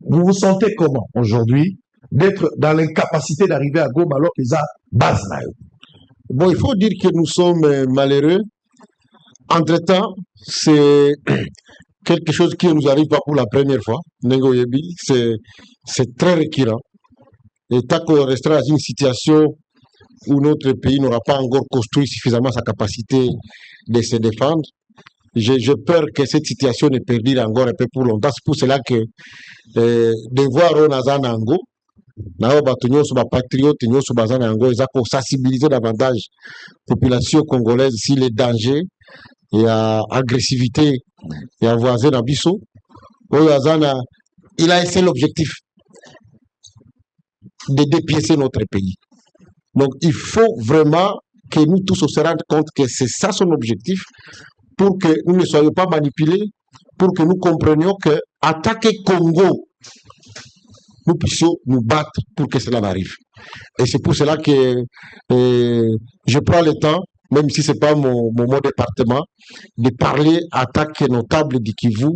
Vous vous sentez comment aujourd'hui d'être dans l'incapacité d'arriver à Goma alors qu'ils ont base là? Bon, il faut dire que nous sommes malheureux. Entre-temps, c'est quelque chose qui ne nous arrive pas pour la première fois. C'est très récurrent. Et tant qu'on restera dans une situation où notre pays n'aura pas encore construit suffisamment sa capacité de se défendre, j'ai peur que cette situation ne perdure encore un peu pour longtemps. C'est pour cela que de voir Ronazanango, nao bato nyonso bapatriote nyonso baza na yango eza kosensibiliser davantage population congolaise sur les dangers et agressivité ya voisin na biso oyo azana. Il a essayé l'objectif de dépiécer notre pays. Donc il faut vraiment que nous tous on se rende compte que c'est ça son objectif, pour que nous ne soyons pas manipulés, pour que nous comprenions que attaquer Congo, nous puissions nous battre pour que cela arrive. Et c'est pour cela que je prends le temps, même si ce n'est pas mon département, de parler à attaque notable du Kivu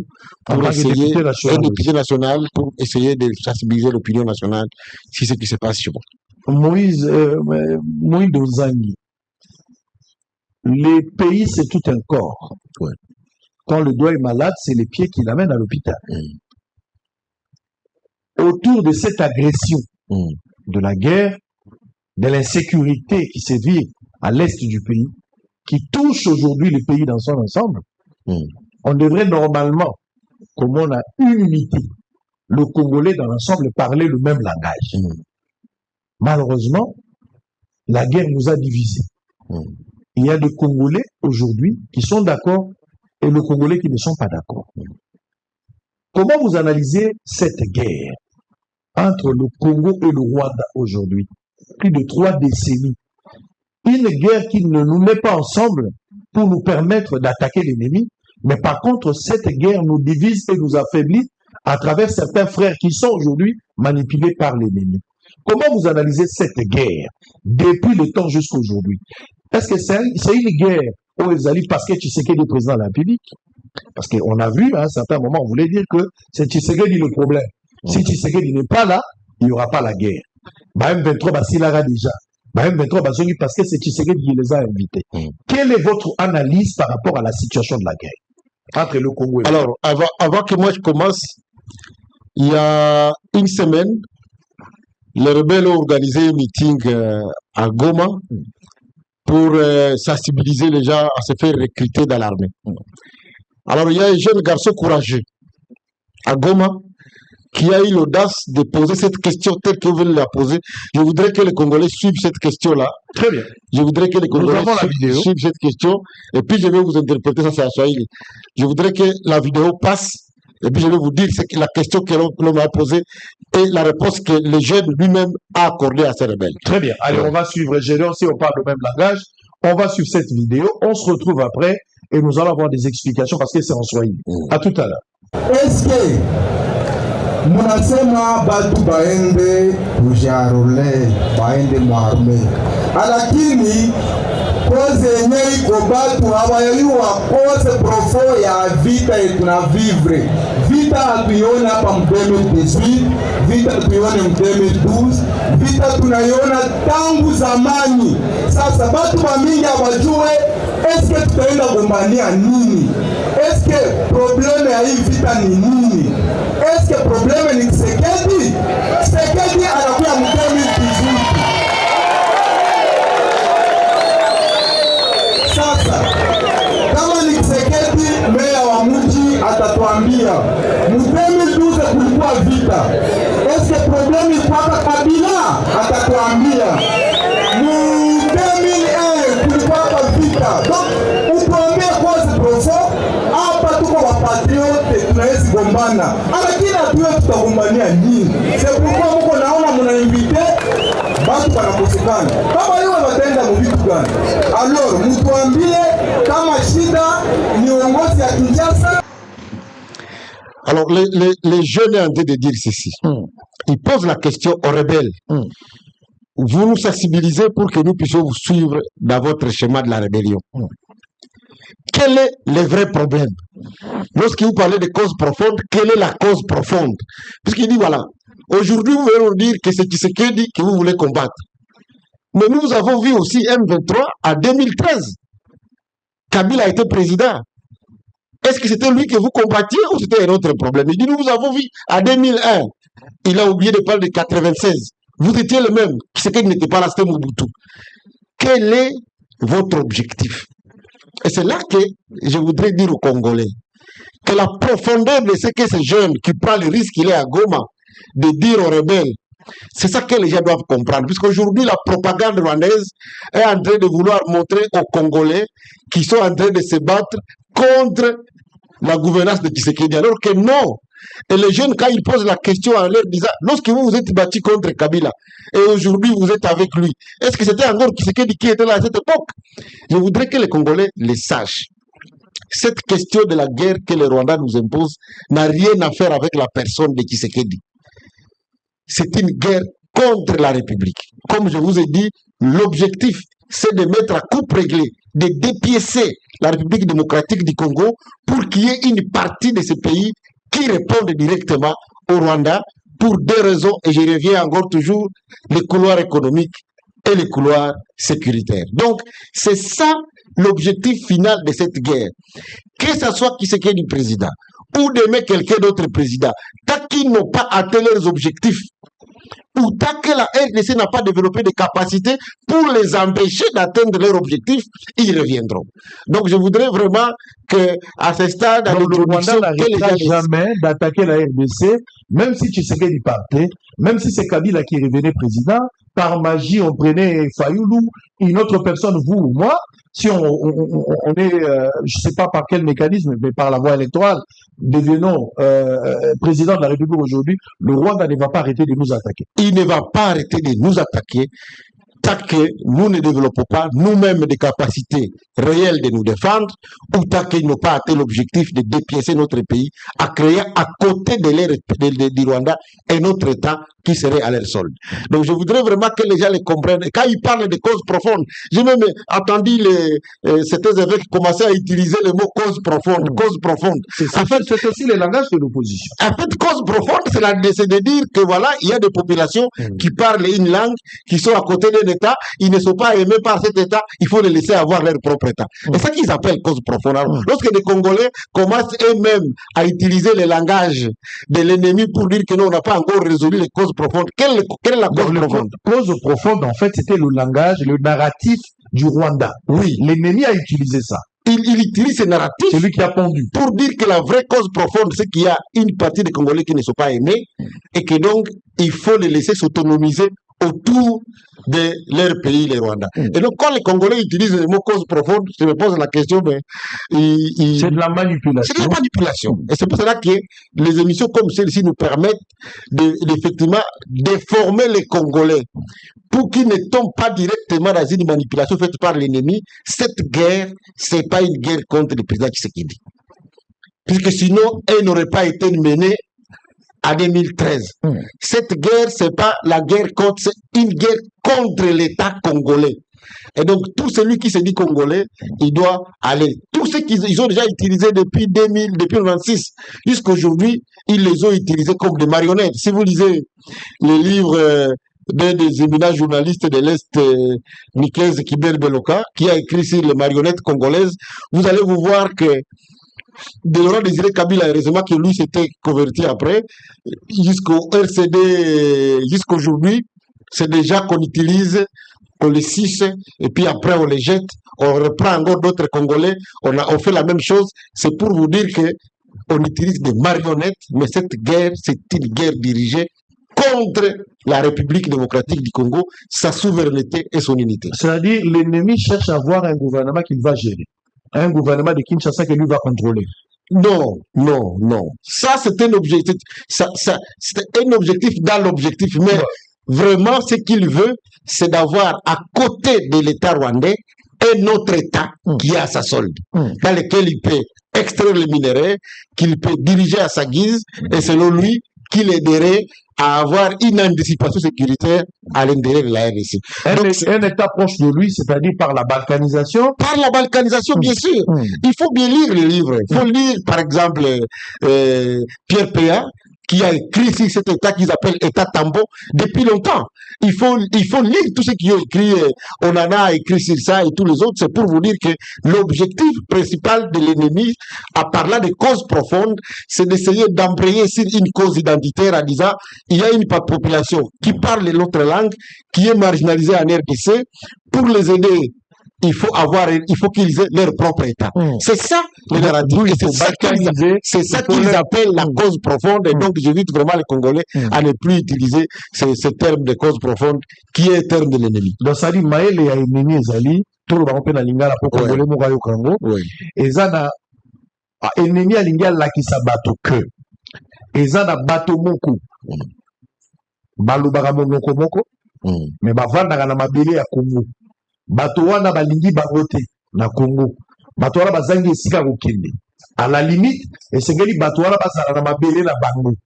pour essayer, un député national, pour essayer de sensibiliser l'opinion nationale sur ce qui se passe chez moi. Moïse Ozangi, les pays c'est tout un corps. Ouais. Quand le doigt est malade, c'est les pieds qui l'amènent à l'hôpital. Autour de cette agression, de la guerre, de l'insécurité qui sévit à l'est du pays, qui touche aujourd'hui le pays dans son ensemble, on devrait normalement, comme on a une unité, le Congolais dans l'ensemble parler le même langage. Malheureusement, la guerre nous a divisés. Il y a des Congolais aujourd'hui qui sont d'accord et les Congolais qui ne sont pas d'accord. Comment vous analysez cette guerre entre le Congo et le Rwanda aujourd'hui? Plus de 3 décennies. Une guerre qui ne nous met pas ensemble pour nous permettre d'attaquer l'ennemi, mais par contre, cette guerre nous divise et nous affaiblit à travers certains frères qui sont aujourd'hui manipulés par l'ennemi. Comment vous analysez cette guerre depuis le temps jusqu'à aujourd'hui? Est-ce que c'est une guerre où ils allaient parce que Tshisekedi est président de la République? Parce qu'on a vu, à un certain moment, on voulait dire que c'est Tshisekedi le problème. Si Tshisekedi n'est pas là, il n'y aura pas la guerre. M23, s'il a déjà. M23, parce que c'est Tshisekedi qui les a invités. Quelle est votre analyse par rapport à la situation de la guerre entre le Congo et le Alors, avant que moi je commence, il y a une semaine, les rebelles ont organisé un meeting à Goma pour sensibiliser les gens à se faire recruter dans l'armée. Alors, il y a un jeune garçon courageux à Goma qui a eu l'audace de poser cette question telle que vous venez de la poser. Je voudrais que les Congolais suivent cette question-là. Très bien. Je voudrais que les Congolais suivent cette question. Et puis, je vais vous interpréter ça, c'est à Swahili. Je voudrais que la vidéo passe. Et puis, je vais vous dire c'est la question que l'on m'a posée et la réponse que le jeune lui-même a accordée à ces rebelles. Très bien. Allez, on va suivre. Gédéon, si on parle le même langage, on va suivre cette vidéo. On se retrouve après et nous allons avoir des explications parce que c'est en Swahili. À tout à l'heure. Est-ce que munasema batu baende kujarole baende mwarme, lakini koze yenye iko batu hawayua koze profo ya vita tuna vivre. Vita hatuione hapa mu 2018, vita hatuione mu 2012, vita tunaiona tangu zamani. Sasa batu bamingi hawajue eske tutaenda gombania nini, eske probleme ya hii vita ni nini, eske probleme ni Tshisekedi? Tshisekedi anakuya mu 2018. Sasa kama ni Tshisekedi meya wa mji atatuambia mu 2012 kulikuwa vita, eske probleme ipaka Kabila? Atatuambia mu 2001 kulikuwa vita. Donc utuambie kwanza profo hapa tuko wapatriote tunawezi gombana, lakini hatuwe tutagombania nini? C'est pourquoi mko naona mnainvite batu wanakosekana. Kama hiyo wataenda mu vitu gani? Alors mtuambie kama shida ni uongozi ya Kinshasa. Alors les jeunes sont en train de dire ceci. Ils posent la question aux rebelles. Vous nous sensibilisez pour que nous puissions vous suivre dans votre schéma de la rébellion. quel est le vrai problème? Lorsque vous parlez de causes profondes, quelle est la cause profonde? Puisqu'il dit, voilà, aujourd'hui, vous allez nous dire que c'est Tshisekedi que vous voulez combattre. Mais nous avons vu aussi M23 en 2013. Kabila a été président. Est-ce que c'était lui que vous combattiez ou c'était un autre problème? Il dit, nous avons vu en 2001. Il a oublié de parler de 96. Vous étiez le même. Tshisekedi n'était pas là, c'était Mobutu. Quel est votre objectif? Et c'est là que je voudrais dire aux Congolais que la profondeur de ce que ces jeunes qui prennent le risque qu'il est à Goma de dire aux rebelles, c'est ça que les gens doivent comprendre. Puisqu'aujourd'hui, la propagande rwandaise est en train de vouloir montrer aux Congolais qui sont en train de se battre contre la gouvernance de Tshisekedi. Alors que non. Et les jeunes, quand ils posent la question en leur disant, lorsque vous vous êtes battu contre Kabila, et aujourd'hui vous êtes avec lui, est-ce que c'était encore Tshisekedi qui était là à cette époque? Je voudrais que les Congolais le sachent. Cette question de la guerre que le Rwanda nous impose n'a rien à faire avec la personne de Tshisekedi. C'est une guerre contre la République. Comme je vous ai dit, l'objectif, c'est de mettre à coupe réglée, de dépiécer la République démocratique du Congo pour qu'il y ait une partie de ce pays qui répondent directement au Rwanda pour deux raisons, et je reviens encore toujours, les couloirs économiques et les couloirs sécuritaires. Donc, c'est ça l'objectif final de cette guerre. Que ce soit Tshisekedi président ou demain quelqu'un d'autre président, tant qu'ils n'ont pas atteint leurs objectifs, ou tant que la RDC n'a pas développé de capacités pour les empêcher d'atteindre leurs objectifs, ils reviendront. Donc je voudrais vraiment qu'à ce stade, le Rwanda n'arrêtera jamais d'attaquer la RDC, même si Tshisekedi partait, même si c'est Kabila qui revenait président, par magie on prenait Fayoulou, une autre personne, vous ou moi, si on est, je ne sais pas par quel mécanisme, mais par la voie électorale, devenons président de la République aujourd'hui, le Rwanda ne va pas arrêter de nous attaquer. Il ne va pas arrêter de nous attaquer tant que nous ne développons pas nous-mêmes des capacités réelles de nous défendre, ou tant qu'ils n'ont pas atteint l'objectif de dépiécer notre pays, à créer à côté du Rwanda un autre État qui serait à leur solde. Donc je voudrais vraiment que les gens les comprennent. Et quand ils parlent de causes profondes, j'ai même entendu certains évêques commencer à utiliser le mot cause profonde. Cause profonde. En fait, c'est aussi le langage de l'opposition. En fait, cause profonde, c'est de dire que voilà, il y a des populations qui parlent une langue, qui sont à côté d'un État, ils ne sont pas aimés par cet État, il faut les laisser avoir leur propre État. Et c'est ça qu'ils appellent cause profonde. Alors, lorsque les Congolais commencent eux-mêmes à utiliser le langage de l'ennemi pour dire que nous, on n'a pas encore résolu les causes profondes, quelle est la cause profonde? La cause profonde, en fait, c'était le langage, le narratif du Rwanda. Oui. L'ennemi a utilisé ça. Il utilise ce narratif. C'est lui qui a pondu. Pour dire que la vraie cause profonde, c'est qu'il y a une partie des Congolais qui ne sont pas aimés et que donc, il faut les laisser s'autonomiser autour de leur pays, le Rwanda. Et donc, quand les Congolais utilisent le mot cause profonde, je me pose la question, mais c'est de la manipulation. C'est de la manipulation. Et c'est pour cela que les émissions comme celle-ci nous permettent effectivement déformer les Congolais pour qu'ils ne tombent pas directement dans une manipulation faite par l'ennemi. Cette guerre, c'est pas une guerre contre le président Tshisekedi. Puisque sinon, elle n'aurait pas été menée en 2013. Cette guerre, c'est pas la guerre contre, c'est une guerre contre l'État congolais. Et donc, tout celui qui se dit congolais, il doit aller. Tout ce qu'ils ont déjà utilisé depuis 2000, depuis 1996, jusqu'à aujourd'hui, ils les ont utilisés comme des marionnettes. Si vous lisez les livres d'un des éminents journalistes de l'Est, Nikez Kibel-Beloka, qui a écrit sur les marionnettes congolaises, vous allez vous voir que de Laurent Désiré Kabila, heureusement que lui s'était converti après, jusqu'au RCD, jusqu'aujourd'hui, c'est déjà qu'on utilise, on les cisse, et puis après on les jette, on reprend encore d'autres Congolais, on fait la même chose. C'est pour vous dire que on utilise des marionnettes, mais cette guerre, c'est une guerre dirigée contre la République démocratique du Congo, sa souveraineté et son unité. C'est-à-dire, l'ennemi cherche à avoir un gouvernement qu'il va gérer. Un gouvernement de Kinshasa que lui va contrôler. Non, non, non. Ça, c'est un objectif. C'est un objectif dans l'objectif. Mais vraiment, ce qu'il veut, c'est d'avoir à côté de l'État rwandais un autre État qui est à sa solde, dans lequel il peut extraire les minéraux, qu'il peut diriger à sa guise, et selon lui, qu'il aiderait à avoir une anticipation sécuritaire à l'intérieur de la RDC. Un État proche de lui, c'est-à-dire par la balkanisation. Par la balkanisation, bien sûr. Il faut bien lire les livres. Il faut lire, par exemple, Pierre Péa, qui a écrit sur cet État qu'ils appellent État Tambo depuis longtemps. Il faut lire tous ceux qui ont écrit, Onana a écrit sur ça et tous les autres, c'est pour vous dire que l'objectif principal de l'ennemi, à parler des causes profondes, c'est d'essayer d'embrayer sur une cause identitaire en disant, il y a une population qui parle l'autre langue, qui est marginalisée en RDC, pour les aider. Il faut qu'ils aient leur propre État. C'est ça le narratif. C'est ça qu'ils appellent la cause profonde. Et donc, j'invite vraiment les Congolais à ne plus utiliser ce terme de cause profonde qui est le terme de l'ennemi. Donc, ça dit, Maël et ennemi Zali, tout le monde a lingala pour Congolais Mourayo Kango. Et ça n'a ennemi à lingala la qui s'abatte que. Et ça n'a bateau moko. Balou Baramonoko moko. Mais bavanda na mabele ya Congo. Bato wana balingi barote na Congo. Bato wana bazangi esika kokende. À la limite, esengeli bato wana bazala na mabele na bango.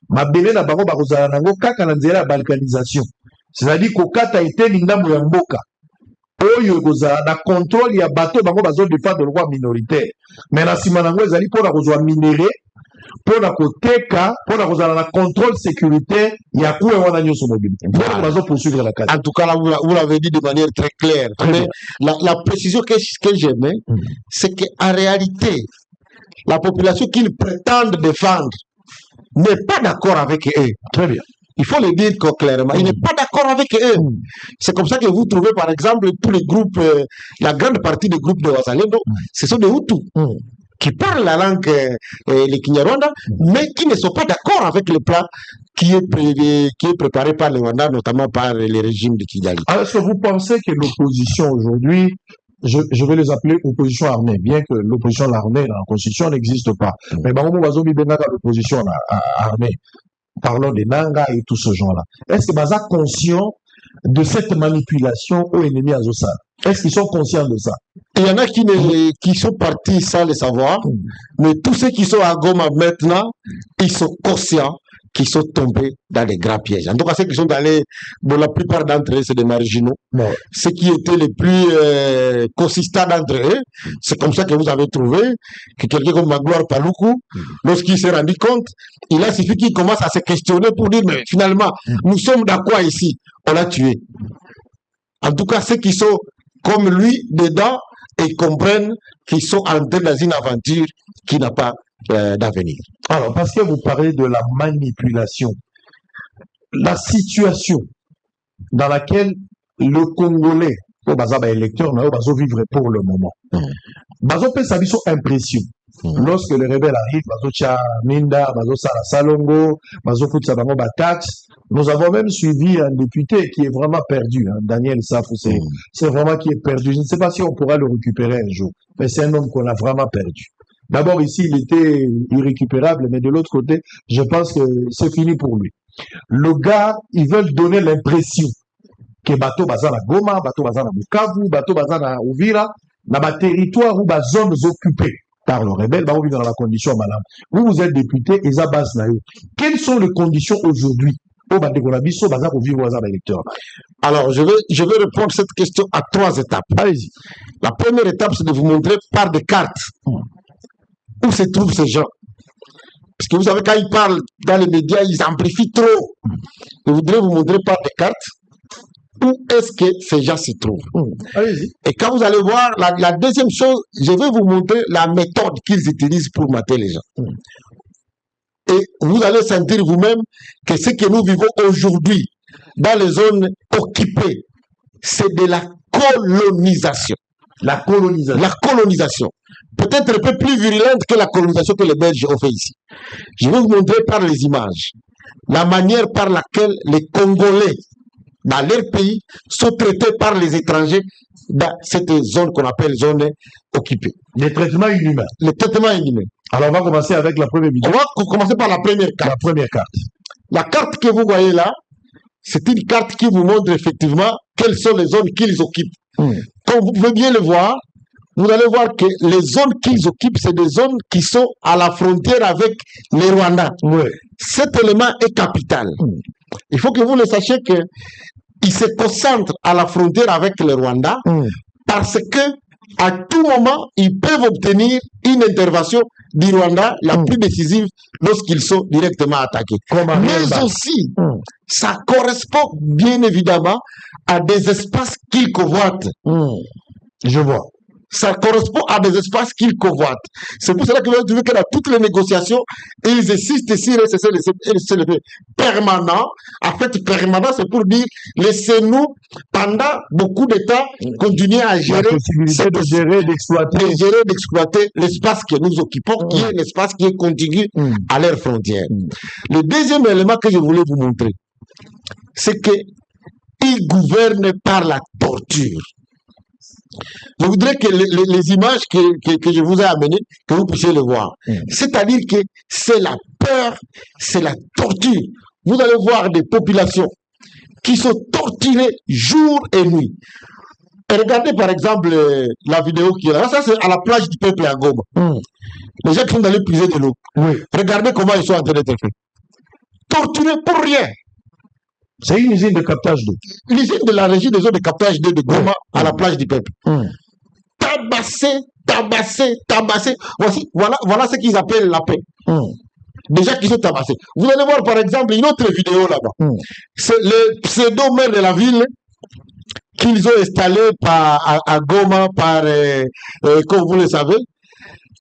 Mabele na bango bakozala nango kaka na nzela ya balkanisation. C'est-à-dire kokata eteni ndambo ya mboka. Oyo kozala na contrôle ya bato bango bazo défendre le droit minoritaire. Mais na sima nango ezali pona kozwa minéré, pona koteka, pona kozala na contrôle sécuritaire ya kuwe wana nyoso mobile. Bazo poursuivre la case. En tout cas là vous l'avez dit de manière très claire. Mais la précision que j'aimais, c'est qu'en réalité la population qu'ils prétendent défendre n'est pas d'accord avec eux. Très bien. Il faut le dire clairement. Il n'est pas d'accord avec eux. C'est comme ça que vous trouvez, par exemple, tous les groupes, la grande partie des groupes de Wazalendo, ce sont des Hutus qui parlent la langue, les Kinyarwanda, mais qui ne sont pas d'accord avec le plan qui est préparé par les Rwandais, notamment par les régimes de Kigali. Alors, est-ce que vous pensez que l'opposition aujourd'hui, je vais les appeler opposition armée, bien que l'opposition armée dans la Constitution n'existe pas. Mais l'opposition armée, parlons des Nanga et tout ce genre-là. Est-ce que Baza est conscient de cette manipulation aux ennemis à Zosan? Est-ce qu'ils sont conscients de ça? Il y en a qui sont partis sans le savoir, mais tous ceux qui sont à Goma maintenant, ils sont conscients qu'ils sont tombés dans des grands pièges. En tout cas, ceux qui sont allés, bon, la plupart d'entre eux, c'est des marginaux. Non. Ceux qui étaient les plus consistants d'entre eux, c'est comme ça que vous avez trouvé que quelqu'un comme Magloire Paloukou, lorsqu'il s'est rendu compte, il a suffi qu'il commence à se questionner pour dire, mais finalement, nous sommes dans quoi ici? On l'a tué. En tout cas, ceux qui sont comme lui dedans et comprennent qu'ils sont entrés dans une aventure qui n'a pas d'avenir. Alors, parce que vous parlez de la manipulation, la situation dans laquelle le Congolais, au Bazaba électeur, va vivre pour le moment. Bazo peut sa vision impression. Lorsque les rebelles arrivent, Bazo Tcha Minda, Bazo Sala Salongo, Bazo Fout Sabango Batax, nous avons même suivi un député qui est vraiment perdu, hein, Daniel Safou, c'est vraiment qui est perdu. Je ne sais pas si on pourra le récupérer un jour, mais c'est un homme qu'on a vraiment perdu. D'abord, ici, il était irrécupérable, mais de l'autre côté, je pense que c'est fini pour lui. Le gars, ils veulent donner l'impression que Bato Bazana Goma, Bato Bazana Bukavu, Bato Bazana Uvira, dans ma territoire ou dans zones occupées par le rebelle, bah, on vit dans la condition, madame. Vous êtes député, et ça base là. Quelles sont les conditions aujourd'hui? Alors, je vais répondre à cette question à 3 étapes. Allez-y. La première étape, c'est de vous montrer par des cartes où se trouvent ces gens. Parce que vous savez, quand ils parlent dans les médias, ils amplifient trop. Je voudrais vous montrer par des cartes où est-ce que ces gens se trouvent. Allez-y. Et quand vous allez voir, la deuxième chose, je vais vous montrer la méthode qu'ils utilisent pour mater les gens. Et vous allez sentir vous-même que ce que nous vivons aujourd'hui dans les zones occupées, c'est de la colonisation. La colonisation. La colonisation. Peut-être un peu plus virulente que la colonisation que les Belges ont fait ici. Je vais vous montrer par les images la manière par laquelle les Congolais, dans leur pays, sont traités par les étrangers dans cette zone qu'on appelle zone occupée. Les traitements inhumains. Les traitements inhumains. Alors, on va commencer avec la première vidéo. On va commencer par la première carte. La première carte. La carte que vous voyez là, c'est une carte qui vous montre effectivement quelles sont les zones qu'ils occupent. Comme vous pouvez bien le voir, vous allez voir que les zones qu'ils occupent, c'est des zones qui sont à la frontière avec les Rwandais. Oui. Cet élément est capital. Il faut que vous le sachiez qu'ils se concentrent à la frontière avec les Rwandais parce que à tout moment, ils peuvent obtenir une intervention du Rwanda la plus décisive lorsqu'ils sont directement attaqués. Mais aussi, ça correspond bien évidemment à des espaces qu'ils convoitent. Je vois. Ça correspond à des espaces qu'ils convoitent. C'est pour cela que vous avez vu que dans toutes les négociations, ils insistent sur le permanent. En fait, permanent, c'est pour dire laissez-nous pendant beaucoup de temps continuer à gérer la possibilité de gérer, d'exploiter l'espace que nous occupons, qui est l'espace qui est contigu à leurs frontières. Le deuxième élément que je voulais vous montrer, c'est qu'ils gouvernent par la torture. Je voudrais que les images que je vous ai amenées, que vous puissiez le voir. C'est-à-dire que c'est la peur, c'est la torture. Vous allez voir des populations qui sont torturées jour et nuit. Et regardez par exemple la vidéo qui est là. Ça, c'est à la plage du peuple à Goma. Les gens qui sont allés puiser de l'eau. Regardez comment ils sont en train d'être faits. Torturés pour rien. C'est une usine de captage d'eau. L'usine de la régie des eaux de captage d'eau de Goma à la plage du peuple. Tabassé. Voilà ce qu'ils appellent la paix. Déjà qu'ils sont tabassés. Vous allez voir par exemple une autre vidéo là-bas. C'est le pseudo-maire de la ville qu'ils ont installé à Goma par, comme vous le savez,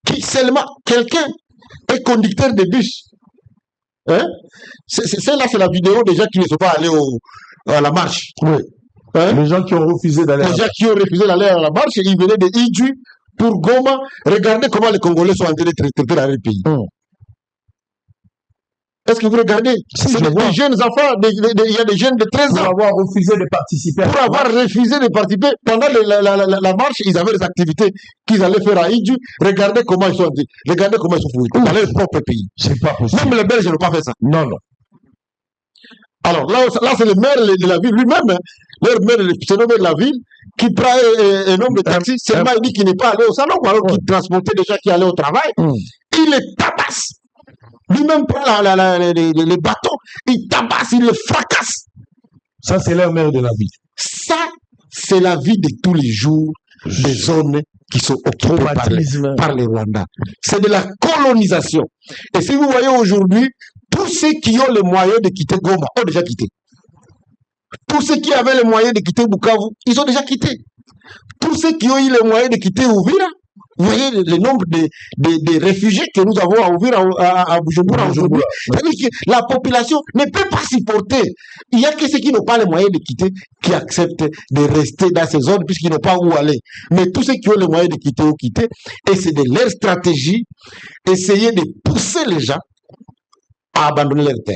qui seulement quelqu'un est conducteur de bus. Hein? C'est la vidéo des gens qui ne sont pas allés à la marche. Les gens qui ont refusé d'aller à la marche, ils venaient de Idju pour Goma. Regardez comment les Congolais sont en train de traiter dans le pays. Est-ce que vous regardez? C'est des jeunes enfants, il y a des jeunes de 13 ans. Pour avoir refusé de participer. Pour avoir refusé de participer. Pendant la marche, ils avaient des activités qu'ils allaient faire à Idju. Regardez comment ils sont fouillés dans leur propre pays. C'est pas possible. Même les Belges n'ont pas fait ça. Non. Alors là c'est le maire de la ville lui-même, leur maire, le pseudo-maire de la ville, qui prend un nombre de taxis. Seulement il dit qu'il n'est pas allé au salon, alors qu'il transportait des gens qui allaient au travail. Il les tabasse. Lui-même prend les bâtons, il tabasse, il les fracasse. Ça, c'est leur maire de la ville. Ça, c'est la vie de tous les jours des zones qui sont occupées par les Rwandais. C'est de la colonisation. Et si vous voyez aujourd'hui, tous ceux qui ont les moyens de quitter Goma ont déjà quitté. Tous ceux qui avaient les moyens de quitter Bukavu, ils ont déjà quitté. Tous ceux qui ont eu les moyens de quitter Uvira, vous voyez le nombre de réfugiés que nous avons à Uvira, à Bujumbura aujourd'hui. C'est-à-dire que la population ne peut pas supporter. Il n'y a que ceux qui n'ont pas les moyens de quitter qui acceptent de rester dans ces zones puisqu'ils n'ont pas où aller. Mais tous ceux qui ont les moyens de quitter ont quitté. Et c'est de leur stratégie, essayer de pousser les gens à abandonner leur terre.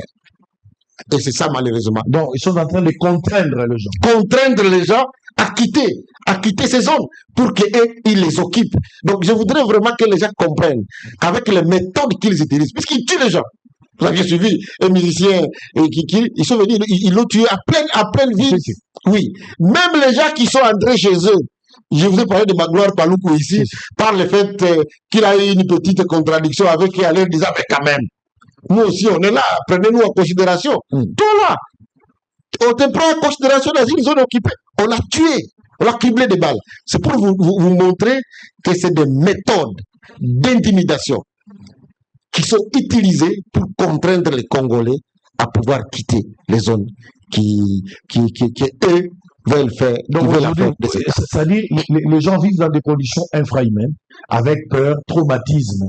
Et c'est ça malheureusement. Donc ils sont en train de contraindre les gens. Contraindre les gens à quitter ces zones pour qu'ils les occupent. Donc je voudrais vraiment que les gens comprennent qu'avec les méthodes qu'ils utilisent, puisqu'ils tuent les gens. Vous avez suivi un musicien ils sont venus, ils l'ont tué à pleine ville. Oui. Même les gens qui sont entrés chez eux. Je vous ai parlé de Magloire Paloukou ici, par le fait qu'il a eu une petite contradiction avec eux, en leur disant, mais quand même, nous aussi, on est là, prenez-nous en considération. Tout là, on te prend en considération dans une zone occupée. On l'a tué, on l'a criblé de balles. C'est pour vous montrer que c'est des méthodes d'intimidation qui sont utilisées pour contraindre les Congolais à pouvoir quitter les zones qui eux, veulent faire. Donc, c'est-à-dire, les gens vivent dans des conditions infrahumaines, avec peur, traumatisme.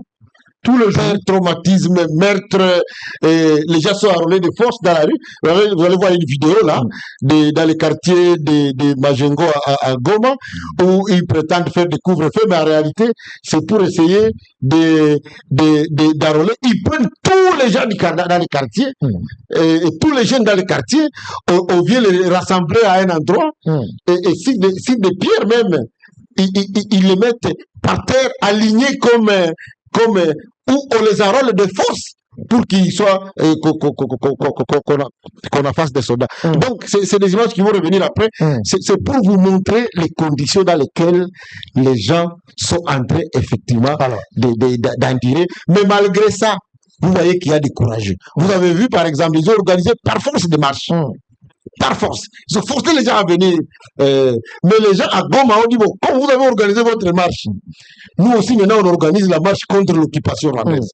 Tout le jour, traumatisme, meurtre, les gens sont enrôlés de force dans la rue. Vous allez voir une vidéo là, dans les quartiers de Majengo à Goma, où ils prétendent faire des couvre-feux, mais en réalité, c'est pour essayer d'enrôler. Ils prennent tous les gens dans les quartiers, et tous les jeunes dans les quartiers, on vient les rassembler à un endroit, et si des pierres même, ils les mettent par terre, alignés comme où on les enrôle de force pour qu'il soit qu'on en fasse des soldats. Donc, c'est des images qui vont revenir après. C'est pour vous montrer les conditions dans lesquelles les gens sont en train, effectivement, d'en tirer. Mais malgré ça, vous voyez qu'il y a des courageux. Vous avez vu, par exemple, ils ont organisé par force des marches. Par force. Ils ont forcé les gens à venir. Mais les gens à Goma ont dit, bon, comme vous avez organisé votre marche, nous aussi, maintenant, on organise la marche contre l'occupation rwandaise.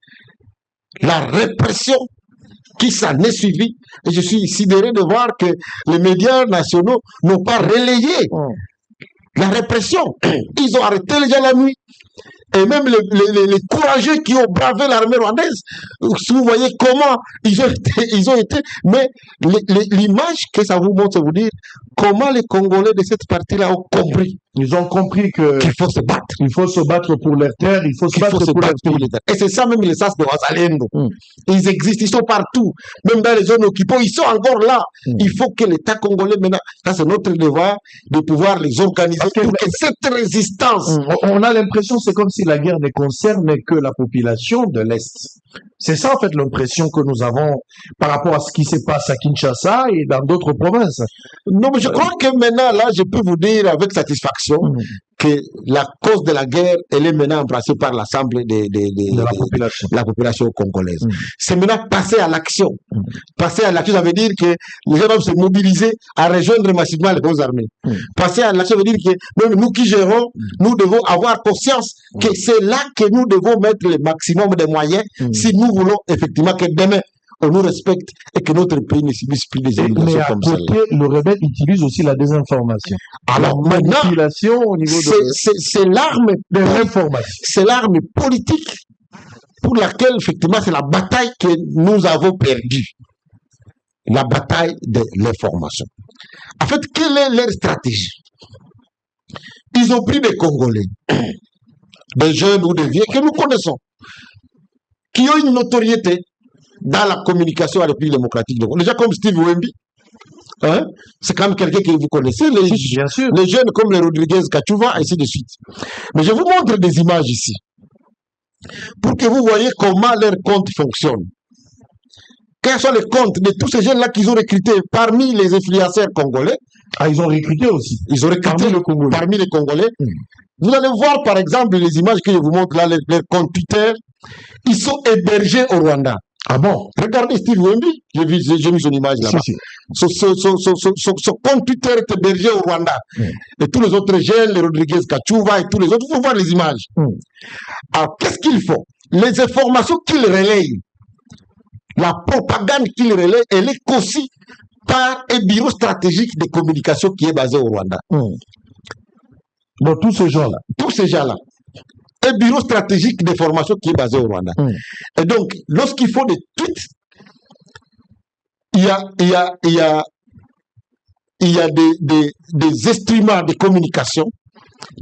La répression qui s'en est suivie. Et je suis sidéré de voir que les médias nationaux n'ont pas relayé la répression. Ils ont arrêté les gens la nuit. Et même les courageux qui ont bravé l'armée rwandaise, vous voyez comment ils ont été, mais l'image que ça vous montre, c'est vous dire comment les Congolais de cette partie-là ont compris. Ils ont compris qu'il faut se battre. Il faut se battre pour leur terre, il faut se battre pour leur terre. Et c'est ça même l'essence de Wazalendo. Ils existent, ils sont partout. Même dans les zones occupées, ils sont encore là. Il faut que l'État congolais, maintenant, ça c'est notre devoir, de pouvoir les organiser pour que cette résistance. On a l'impression, c'est comme si la guerre ne concerne que la population de l'Est. C'est ça, en fait, l'impression que nous avons par rapport à ce qui se passe à Kinshasa et dans d'autres provinces. Non, mais je crois que maintenant, là, je peux vous dire avec satisfaction que la cause de la guerre, elle est maintenant embrassée par l'ensemble de la population congolaise. C'est maintenant passer à l'action. Passer à l'action, ça veut dire que les gens doivent se mobiliser à rejoindre massivement les forces armées. Passer à l'action veut dire que même nous qui gérons, nous devons avoir conscience que c'est là que nous devons mettre le maximum de moyens si nous voulons effectivement que demain, on nous respecte et que notre pays ne subisse plus des éliminations comme ça. Le rebelle utilise aussi la désinformation. Alors la manipulation au niveau c'est l'arme de l'information. C'est l'arme politique pour laquelle, effectivement, c'est la bataille que nous avons perdue. La bataille de l'information. En fait, quelle est leur stratégie? Ils ont pris des Congolais, des jeunes ou des vieux que nous connaissons, qui ont une notoriété dans la communication à la République démocratique. Les gens comme Steve Wemby, hein, c'est quand même quelqu'un que vous connaissez, bien sûr. Les jeunes comme les Rodriguez Kachuva, ainsi de suite. Mais je vous montre des images ici, pour que vous voyez comment leur compte fonctionne. Quels sont les comptes de tous ces jeunes-là qu'ils ont recrutés parmi les influenceurs congolais? Ah, ils ont recruté aussi. Ils ont recruté parmi les Congolais. Vous allez voir, par exemple, les images que je vous montre là, les comptes Twitter, ils sont hébergés au Rwanda. Ah bon? Regardez Steve Wemby, j'ai mis son image là-bas. Son compte Twitter est hébergé au Rwanda. Et tous les autres jeunes, les Rodriguez Kachuva et tous les autres, il faut voir les images. Alors, qu'est-ce qu'ils font? Les informations qu'ils relayent, la propagande qu'ils relayent, elle est conçue par un bureau stratégique de communication qui est basé au Rwanda. Donc, tous ces gens-là. Tous ces gens-là. Un bureau stratégique d'information qui est basé au Rwanda. Et donc, lorsqu'il faut des tweets, il y a des instruments de communication,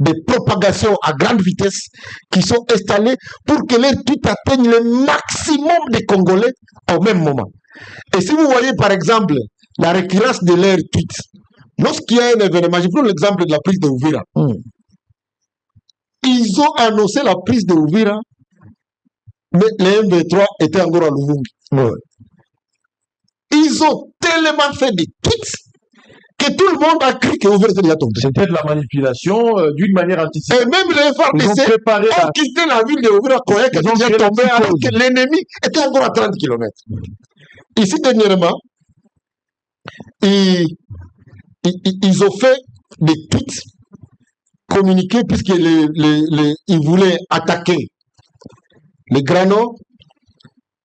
des propagations à grande vitesse qui sont installés pour que les tweets atteignent le maximum de Congolais au même moment. Et si vous voyez par exemple la récurrence de leurs tweets, lorsqu'il y a un événement, je prends l'exemple de la prise de Uvira. Ils ont annoncé la prise de Uvira, mais les M23 étaient encore à Luvungi. Ils ont tellement fait des tweets que tout le monde a cru que Uvira était déjà tombé. C'était de la manipulation d'une manière anticipée. Et même les FARDC ont quitté la ville de Uvira, croyaient qu'elle était déjà tombée, alors que l'ennemi était encore à 30 km. Ici, dernièrement, ils ont fait des tweets communiqués puisqu'ils voulaient attaquer les Grano.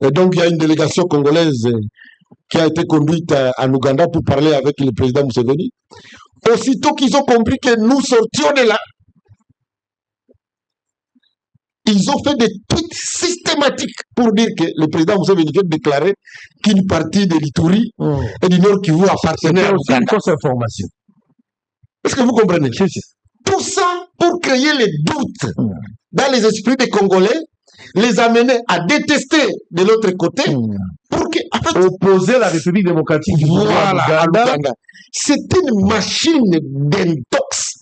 Et donc, il y a une délégation congolaise qui a été conduite en Ouganda pour parler avec le président Museveni. Aussitôt qu'ils ont compris que nous sortions de là, ils ont fait des tweets systématiques pour dire que le président Museveni vient de déclarer qu'une partie de l'Ituri et du Nord Kivu appartenait à Ouganda. C'est une fausse information. Est-ce que vous comprenez? Tout ça pour créer les doutes dans les esprits des Congolais, les amener à détester de l'autre côté, pour que, en fait, opposer la République démocratique du Congo à Ouganda. C'est une machine d'intox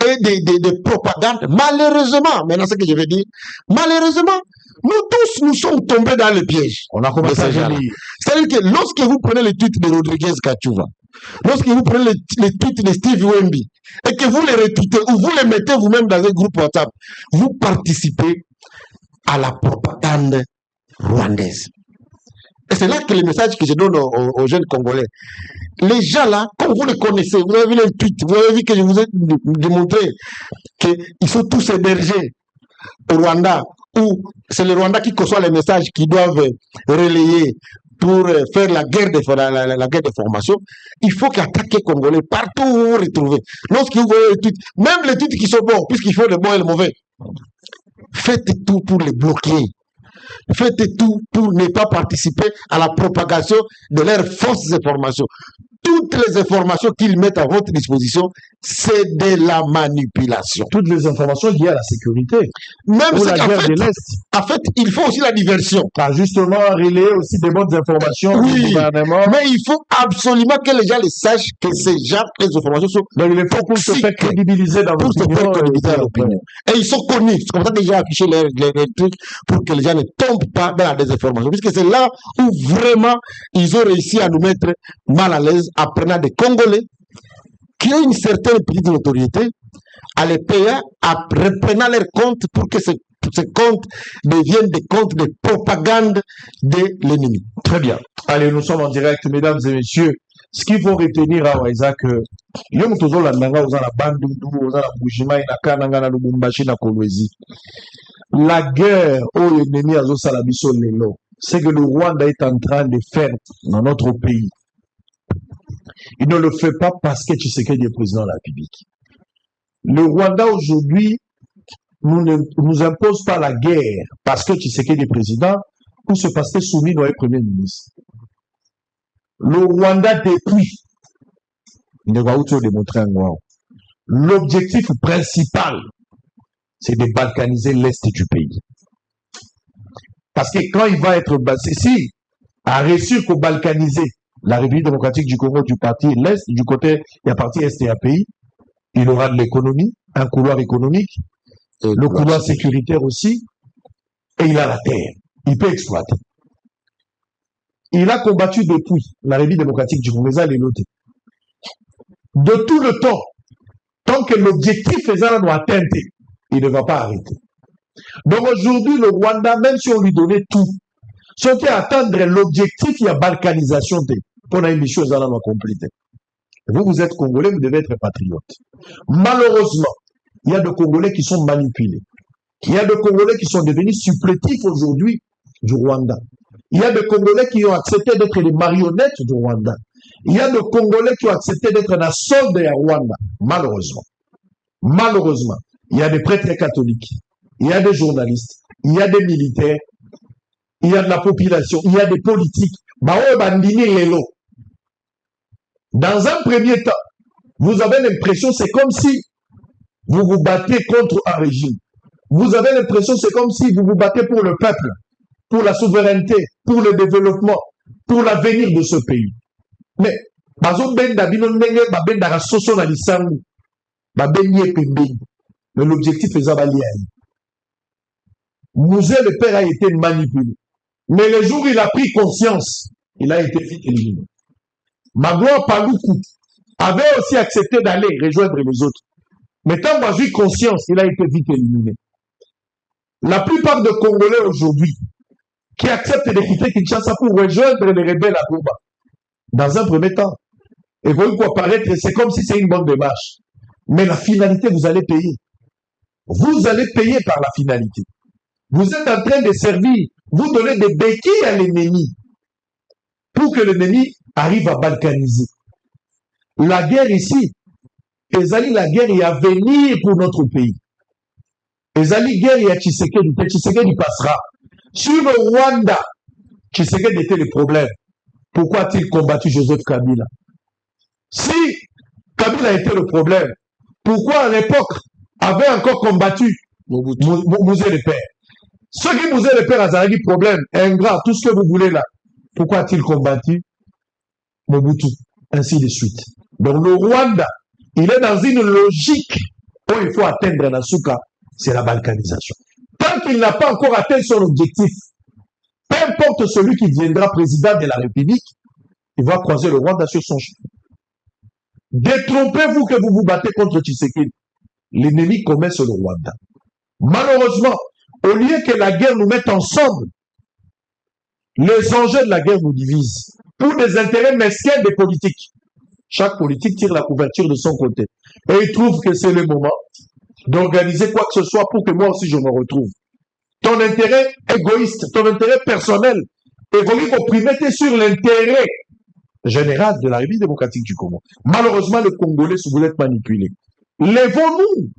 et de propagande. Malheureusement, maintenant ce que je vais dire, malheureusement, Nous tous, nous sommes tombés dans le piège. On a commencé à lire. C'est-à-dire que lorsque vous prenez le tweet de Rodriguez Kachouva, lorsque vous prenez le tweet de Steve Wemby, et que vous les retweetez, ou vous les mettez vous-même dans un groupe WhatsApp, vous participez à la propagande rwandaise. Et c'est là que le message que je donne aux jeunes Congolais. Les gens là, comme vous les connaissez, vous avez vu les tweets, vous avez vu que je vous ai démontré qu'ils sont tous hébergés au Rwanda, où c'est le Rwanda qui conçoit les messages qu'ils doivent relayer pour faire la guerre de formation. Il faut qu'attaquer Congolais partout où vous vous retrouvez. Lorsque vous voyez les tweets, même les tweets qui sont bons, puisqu'il faut le bon et le mauvais, faites tout pour les bloquer. Faites tout pour ne pas participer à la propagation de leurs fausses informations. Toutes les informations qu'ils mettent à votre disposition, c'est de la manipulation. Toutes les informations liées à la sécurité. Même la guerre de l'Est. En fait, il faut aussi la diversion. Justement, relayer aussi des bonnes informations du gouvernement. Mais il faut absolument que les gens le sachent que ces gens, les informations sont donc il faut pour se faire crédibiliser dans l'opinion. Et ils sont connus. C'est comme ça que j'ai affiché les trucs pour que les gens ne tombent pas dans la désinformation. Puisque c'est là où vraiment ils ont réussi à nous mettre mal à l'aise, apprenant des Congolais qui ont une certaine petite notoriété, à les payer, à reprenant leurs comptes pour que ces comptes deviennent des comptes de propagande de l'ennemi. Très bien. Allez, nous sommes en direct, mesdames et messieurs. Ce qu'il faut retenir à Isaac, la guerre au ennemi à Zosalabiso Lelo, c'est que le Rwanda est en train de faire dans notre pays. Il ne le fait pas parce que Tshisekedi est président de la République. Le Rwanda aujourd'hui ne nous impose pas la guerre parce que Tshisekedi est président ou c'est parce que Soumino est premier ministre. Le Rwanda depuis, l'objectif principal, c'est de balkaniser l'Est du pays. Parce que quand il va être si à réussir pour balkaniser la République démocratique du Congo du parti l'Est, du côté, il y a parti Est et API, il aura de l'économie, un couloir économique, le couloir sécuritaire aussi, et il a la terre. Il peut exploiter. Il a combattu depuis la République démocratique du Congo, les notés. De tout le temps, tant que l'objectif faisant doit atteindre, il ne va pas arrêter. Donc aujourd'hui, le Rwanda, même si on lui donnait tout, si on peut atteindre l'objectif, il y a balkanisation pour une mission à compléter. Vous êtes Congolais, vous devez être patriote. Malheureusement, il y a des Congolais qui sont manipulés. Il y a des Congolais qui sont devenus supplétifs aujourd'hui du Rwanda. Il y a des Congolais qui ont accepté d'être les marionnettes du Rwanda. Il y a des Congolais qui ont accepté d'être la solde de Rwanda. Malheureusement. Malheureusement. Il y a des prêtres catholiques. Il y a des journalistes. Il y a des militaires. Il y a de la population. Il y a des politiques. Dans un premier temps, vous avez l'impression c'est comme si vous vous battez contre un régime. Vous avez l'impression c'est comme si vous vous battez pour le peuple, pour la souveraineté, pour le développement, pour l'avenir de ce pays. Mais, l'objectif est Zabaliaï. Mouzé, le père, a été manipulé. Mais le jour où il a pris conscience, il a été vite éliminé. Magloire Paloukou avait aussi accepté d'aller rejoindre les autres. Mais tant qu'il a eu conscience, il a été vite éliminé. La plupart des Congolais aujourd'hui qui acceptent de quitter Kinshasa pour rejoindre les rebelles à Goma, dans un premier temps, et vous voyez apparaître, c'est comme si c'est une bonne démarche. Mais la finalité, vous allez payer. Vous allez payer par la finalité. Vous êtes en train de servir, vous donnez des béquilles à l'ennemi pour que l'ennemi arrive à balkaniser. La guerre ici, Ezali, la guerre est à venir pour notre pays. Ezali, guerre est à Tshisekedi. Tshisekedi passera. Sur le Rwanda, Tshisekedi était le problème. Pourquoi a-t-il combattu Joseph Kabila? Si Kabila était le problème, pourquoi à l'époque avait encore combattu Mouzé le Père? Ceux qui Mouzé le Père a dit problème, ingrat, tout ce que vous voulez là, pourquoi a-t-il combattu Mobutu? Ainsi de suite. Donc le Rwanda, il est dans une logique où il faut atteindre la souka, c'est la balkanisation. Tant qu'il n'a pas encore atteint son objectif, peu importe celui qui deviendra président de la République, il va croiser le Rwanda sur son chemin. Détrompez-vous que vous vous battez contre Tshisekedi. L'ennemi commun, c'est le Rwanda. Malheureusement, au lieu que la guerre nous mette ensemble, les enjeux de la guerre nous divisent. Pour des intérêts mesquins des politiques. Chaque politique tire la couverture de son côté. Et il trouve que c'est le moment d'organiser quoi que ce soit pour que moi aussi je me retrouve. Ton intérêt égoïste, ton intérêt personnel évolue au priorité sur l'intérêt général de la République démocratique du Congo. Malheureusement, les Congolais se voulaient être manipulés. Lèvons-nous,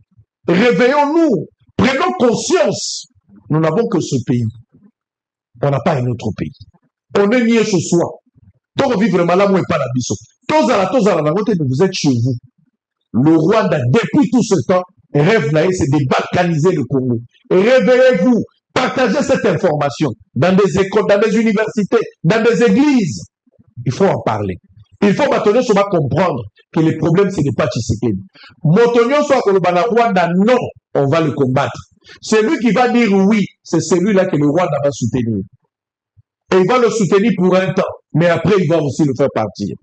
réveillons-nous, prenons conscience. Nous n'avons que ce pays. On n'a pas un autre pays. On est nié ce soir. Donc, vivre vraiment là, moi, et pas la biso. Tous à la montée, vous êtes chez vous. Le Rwanda, depuis tout ce temps, rêve là, c'est de balkaniser le Congo. Et réveillez-vous, partagez cette information dans des écoles, dans des universités, dans des églises. Il faut en parler. Il faut maintenant soit comprendre que le problème, ce n'est pas Tshisekedi. Motonio soit Kolobana Rwanda, non, on va le combattre. Celui qui va dire oui, c'est celui-là que le Rwanda va soutenir. Et il va le soutenir pour un temps, mais après, il va aussi le faire partir.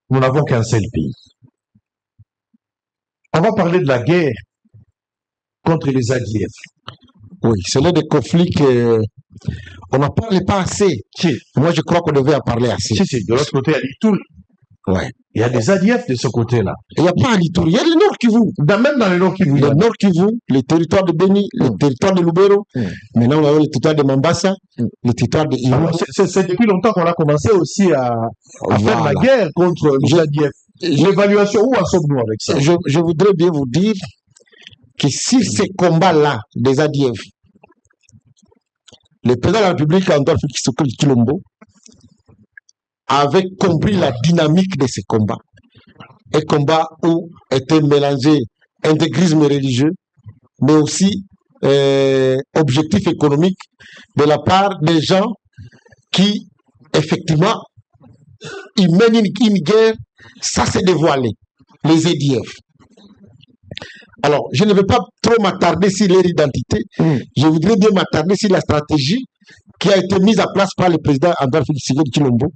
Nous n'avons qu'un seul pays. On va parler de la guerre contre les ADF. Oui, c'est l'un des conflits qu'on n'en parle pas assez. Si. Moi, je crois qu'on devait en parler assez. Si. De l'autre côté, il y a l'Itoul. Ouais. Il y a des ADF de ce côté-là. Il n'y a pas à l'Itoul, il y a le Nord Kivu. Même dans le Nord Kivu. Le Nord Kivu, le territoire de Beni, le territoire de Lubero. Maintenant, on a le territoire de Mambasa, le territoire de Iru. C'est depuis longtemps qu'on a commencé aussi à faire la guerre contre les ADF. L'évaluation, où en sommes-nous avec ça? Je voudrais bien vous dire que si ces combats-là des ADF, le président de la République, Antoine Félix Tshilombo, avait compris la dynamique de ces combats. Un combat où étaient mélangés intégrisme religieux, mais aussi objectifs économiques de la part des gens qui, effectivement, ils mènent une guerre, ça s'est dévoilé, les ADF. Alors, je ne vais pas trop m'attarder sur leur identité, je voudrais bien m'attarder sur la stratégie qui a été mise en place par le président Antoine Félix Tshilombo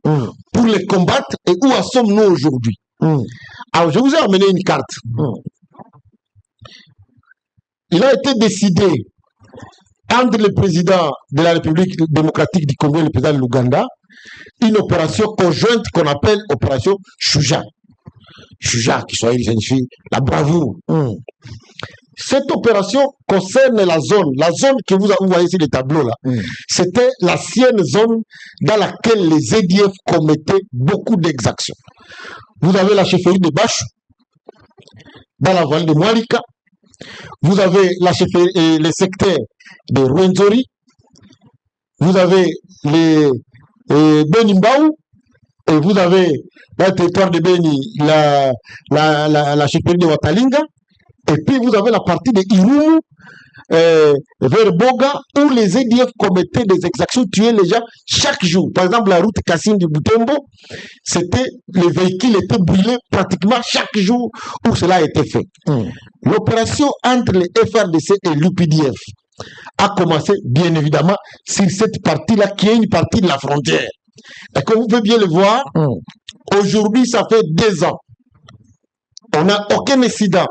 pour les combattre et où en sommes-nous aujourd'hui. Alors, je vous ai amené une carte. Il a été décidé entre le président de la République démocratique du Congo et le président de l'Ouganda une opération conjointe qu'on appelle opération Shuja. Shuja, qui soit signifie la bravoure. Cette opération concerne la zone que vous voyez sur le tableau là. C'était l'ancienne zone dans laquelle les ADF commettaient beaucoup d'exactions. Vous avez la chefferie de Bachou, dans la vallée de Mwalika. Vous avez la chefferie et les secteurs de Rwenzori. Vous avez les Benimbaou. Et vous avez dans le territoire de Beni la chefferie de Watalinga. Et puis vous avez la partie de Irumu vers Boga où les ADF commettaient des exactions, tuaient les gens chaque jour. Par exemple, la route Kassine du Butembo, les véhicules étaient brûlés pratiquement chaque jour où cela a été fait. L'opération entre les FRDC et l'UPDF a commencé, bien évidemment, sur cette partie-là qui est une partie de la frontière. Et comme vous pouvez bien le voir, aujourd'hui, ça fait 2 ans. On n'a aucun incident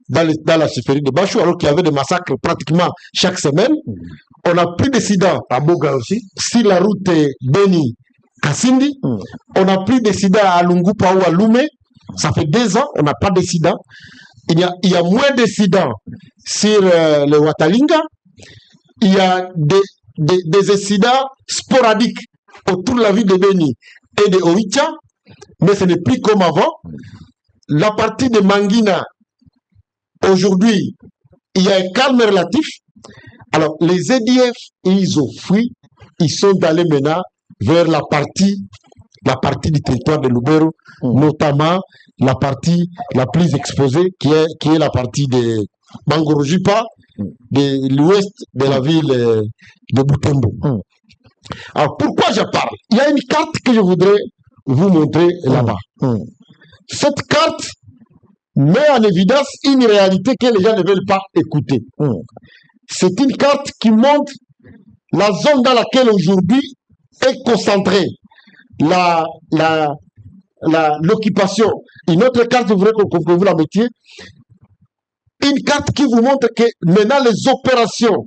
dans la chefferie de Bachou, alors qu'il y avait des massacres pratiquement chaque semaine. On n'a plus d'incidents à Boga aussi, sur la route Beni-Kassindi. On n'a plus d'incidents à Lungupa ou à Lumé. Ça fait 2 ans, on n'a pas d'incidents. Il y a moins d'incidents sur le Watalinga. Il y a des incidents sporadiques autour de la ville de Beni et de Oicha, mais ce n'est plus comme avant. La partie de Mangina, aujourd'hui, il y a un calme relatif. Alors, les ADF, ils ont fui, ils sont allés maintenant vers la partie du territoire de Lubero, notamment la partie la plus exposée, qui est la partie de Mangorojipa, de l'ouest de la ville de Butembo. Alors, pourquoi je parle? Il y a une carte que je voudrais vous montrer là-bas. Cette carte met en évidence une réalité que les gens ne veulent pas écouter. C'est une carte qui montre la zone dans laquelle aujourd'hui est concentrée l'occupation. Une autre carte, vous voudrez que vous la mettiez. Une carte qui vous montre que maintenant les opérations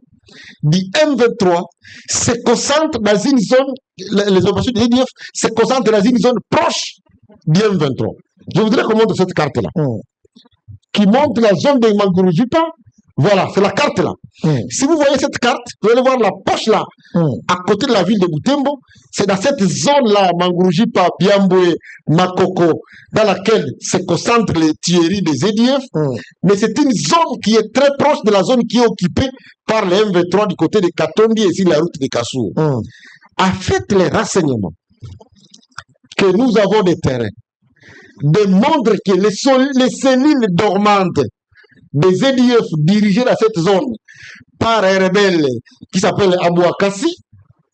du M23 se concentrent dans une zone, les opérations du EDF se concentrent dans une zone proche du M23. Je voudrais qu'on montre cette carte-là, qui montre la zone de Mangurujipa. Voilà, c'est la carte là. Si vous voyez cette carte, vous allez voir la poche là, à côté de la ville de Butembo. C'est dans cette zone-là, Mangurujipa, Biambwe, Makoko, dans laquelle se concentrent les tueries des EDF. Mais c'est une zone qui est très proche de la zone qui est occupée par les M23 du côté de Katondi et sur la route de Kassou. A fait les renseignements que nous avons des terrains démontrent que les cellules dormantes des EDF dirigés dans cette zone par un rebelle qui s'appelle Abouakassi,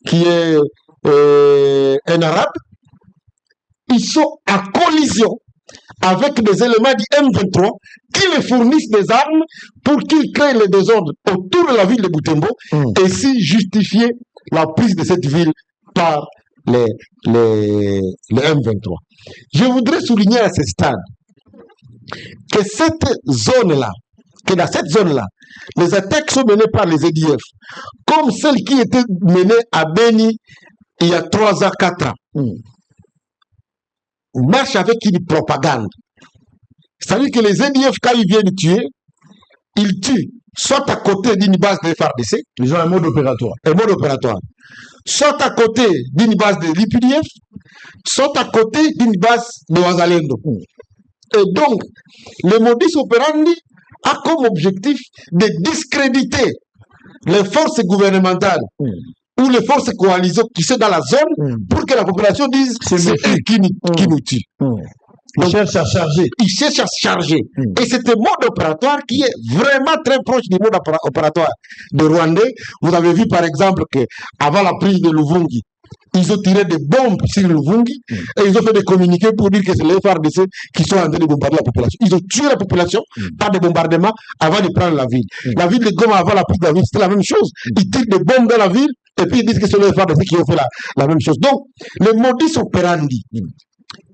qui est un arabe, ils sont en collision avec des éléments du M23 qui les fournissent des armes pour qu'ils créent le désordre autour de la ville de Butembo et ainsi justifier la prise de cette ville par les M23. Je voudrais souligner à ce stade que cette zone-là, que dans cette zone-là, les attaques sont menées par les EDF, comme celles qui étaient menées à Beni il y a 3 ans, 4 ans. On marche avec une propagande. C'est-à-dire que les EDF, quand ils viennent tuer, ils tuent soit à côté d'une base de FRDC. Ils ont un mode opératoire. Un mode opératoire. Soit à côté d'une base de l'IPDF, soit à côté d'une base de Wazalendo. Et donc, le modus operandi a comme objectif de discréditer les forces gouvernementales ou les forces coalisées qui sont dans la zone pour que la population dise c'est eux qui nous tuent. Ils cherchent à charger. Ils cherchent à charger. Et c'est un mode opératoire qui est vraiment très proche du mode opératoire de Rwandais. Vous avez vu par exemple qu'avant la prise de Luvungi, ils ont tiré des bombes sur Luvungi et ils ont fait des communiqués pour dire que c'est les FARDC qui sont en train de bombarder la population. Ils ont tué la population par des bombardements avant de prendre la ville. La ville de Goma avant la prise de la ville, c'était la même chose. Ils tirent des bombes dans la ville et puis ils disent que c'est les FARDC qui ont fait la même chose. Donc, le modus operandi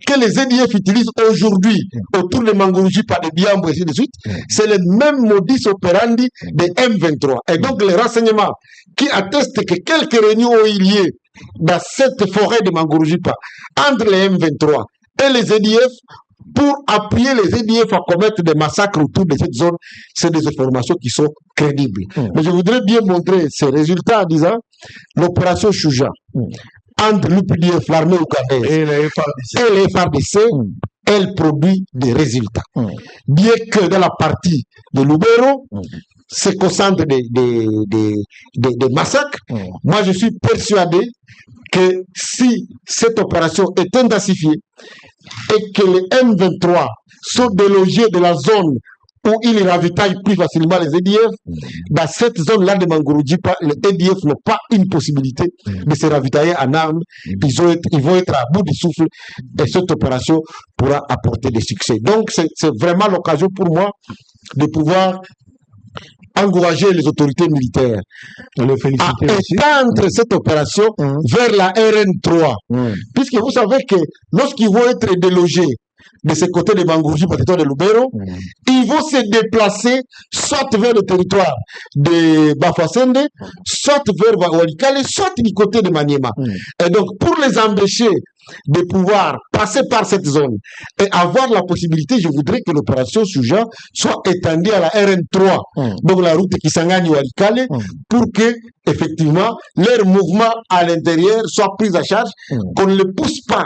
que les EDF utilisent aujourd'hui autour de Mangurujipa, de Biambo et ainsi de suite, c'est le même modus operandi des M23. Et donc les renseignements qui attestent que quelques réunions ont eu lieu dans cette forêt de Mangurujipa entre les M23 et les EDF pour appuyer les EDF à commettre des massacres autour de cette zone, c'est des informations qui sont crédibles. Mais je voudrais bien montrer ces résultats en disant l'opération Shuja entre l'UPDF, l'armée ougandaise et les FARDC, elle produit des résultats. Bien que dans la partie de Lubero, se concentrent des massacres, moi je suis persuadé que si cette opération est intensifiée et que les M23 sont délogés de la zone où ils ravitaillent plus facilement les EDF, dans cette zone-là de Mangurujipa, les EDF n'ont pas une possibilité de se ravitailler en armes. Ils vont être à bout du souffle et cette opération pourra apporter des succès. Donc, c'est vraiment l'occasion pour moi de pouvoir encourager les autorités militaires à étendre cette opération vers la RN3. Puisque vous savez que lorsqu'ils vont être délogés de ce côté de Mangurujipa, territoire de Lubero, ils vont se déplacer soit vers le territoire de Bafasende, soit vers Walikale, soit du côté de Maniema. Et donc, pour les empêcher de pouvoir passer par cette zone et avoir la possibilité, je voudrais que l'opération Shuja soit étendue à la RN3, donc la route Kisangani-Walikale, pour que, effectivement, leur mouvement à l'intérieur soit pris en charge, qu'on ne le pousse pas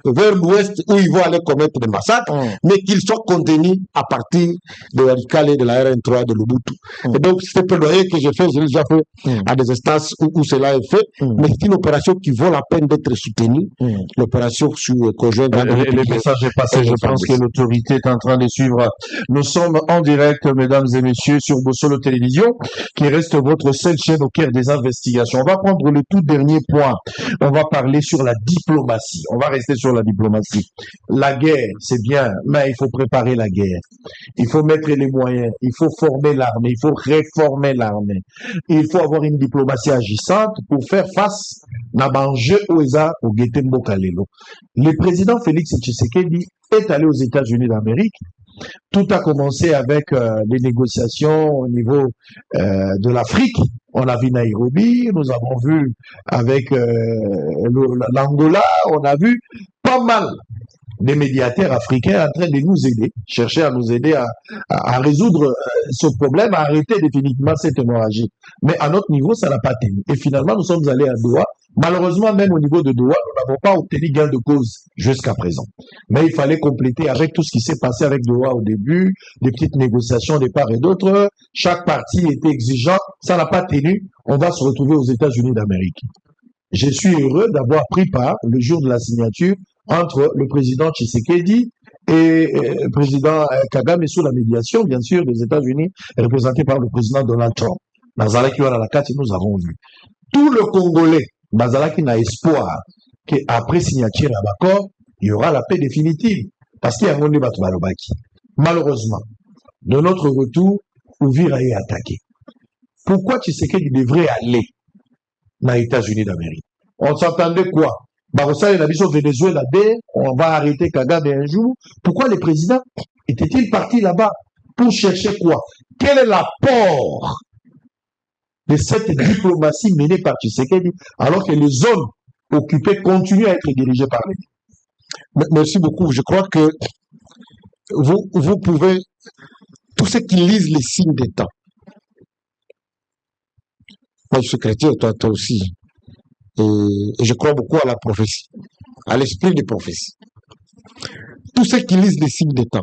vers l'ouest où ils vont aller commettre des massacres, mais qu'ils soient contenus à partir de Walikale, de la RN3, de l'Ubutu. Et donc, c'est plaidoyer que je fais, je l'ai déjà fait à des instances où cela est fait, mais c'est une opération qui vaut la peine d'être soutenue, l'opération conjointe. Le message est passé, je pense que l'autorité est en train de suivre. Nous sommes en direct, mesdames et messieurs, sur Bossolo Télévision, qui reste votre seule chaîne au cœur des investigations. On va prendre le tout dernier point. On va parler sur la diplomatie. On va rester sur sur la diplomatie. La guerre, c'est bien, mais il faut préparer la guerre. Il faut mettre les moyens. Il faut former l'armée. Il faut réformer l'armée. Il faut avoir une diplomatie agissante pour faire face à l'enjeu au Getembo Kalelo. Le président Félix Tshisekedi est allé aux États-Unis d'Amérique. Tout a commencé avec les négociations au niveau de l'Afrique. On a vu Nairobi, nous avons vu avec l'Angola, on a vu pas mal des médiateurs africains en train de nous aider, chercher à nous aider à résoudre ce problème, à arrêter définitivement cette hémorragie. Mais à notre niveau, ça n'a pas tenu. Et finalement, nous sommes allés à Doha. Malheureusement, même au niveau de Doha, nous n'avons pas obtenu gain de cause jusqu'à présent. Mais il fallait compléter avec tout ce qui s'est passé avec Doha au début, des petites négociations de part et d'autre. Chaque partie était exigeant. Ça n'a pas tenu. On va se retrouver aux États-Unis d'Amérique. Je suis heureux d'avoir pris part le jour de la signature entre le président Tshisekedi et le président Kagame sous la médiation, bien sûr, des États-Unis, représenté par le président Donald Trump. Nazalaki Wanalakati, nous avons vu. Tout le Congolais, Nazalaki n'a espoir qu'après signature à l'accord, il y aura la paix définitive. Parce qu'il y a un monde de malheureusement, de notre retour, Uvira est attaqué. Pourquoi Tshisekedi devrait aller dans les États-Unis d'Amérique? On s'entendait quoi? Barossa et la mission Venezuela, on va arrêter Kagame un jour. Pourquoi le président était-il parti là-bas? Pour chercher quoi? Quel est l'apport de cette diplomatie menée par Tshisekedi alors que les zones occupées continuent à être dirigées par lui? Merci beaucoup. Je crois que vous pouvez, tous ceux qui lisent les signes des temps, moi je suis chrétien, toi aussi, et je crois beaucoup à la prophétie, à l'esprit des prophéties. Tous ceux qui lisent les signes des temps,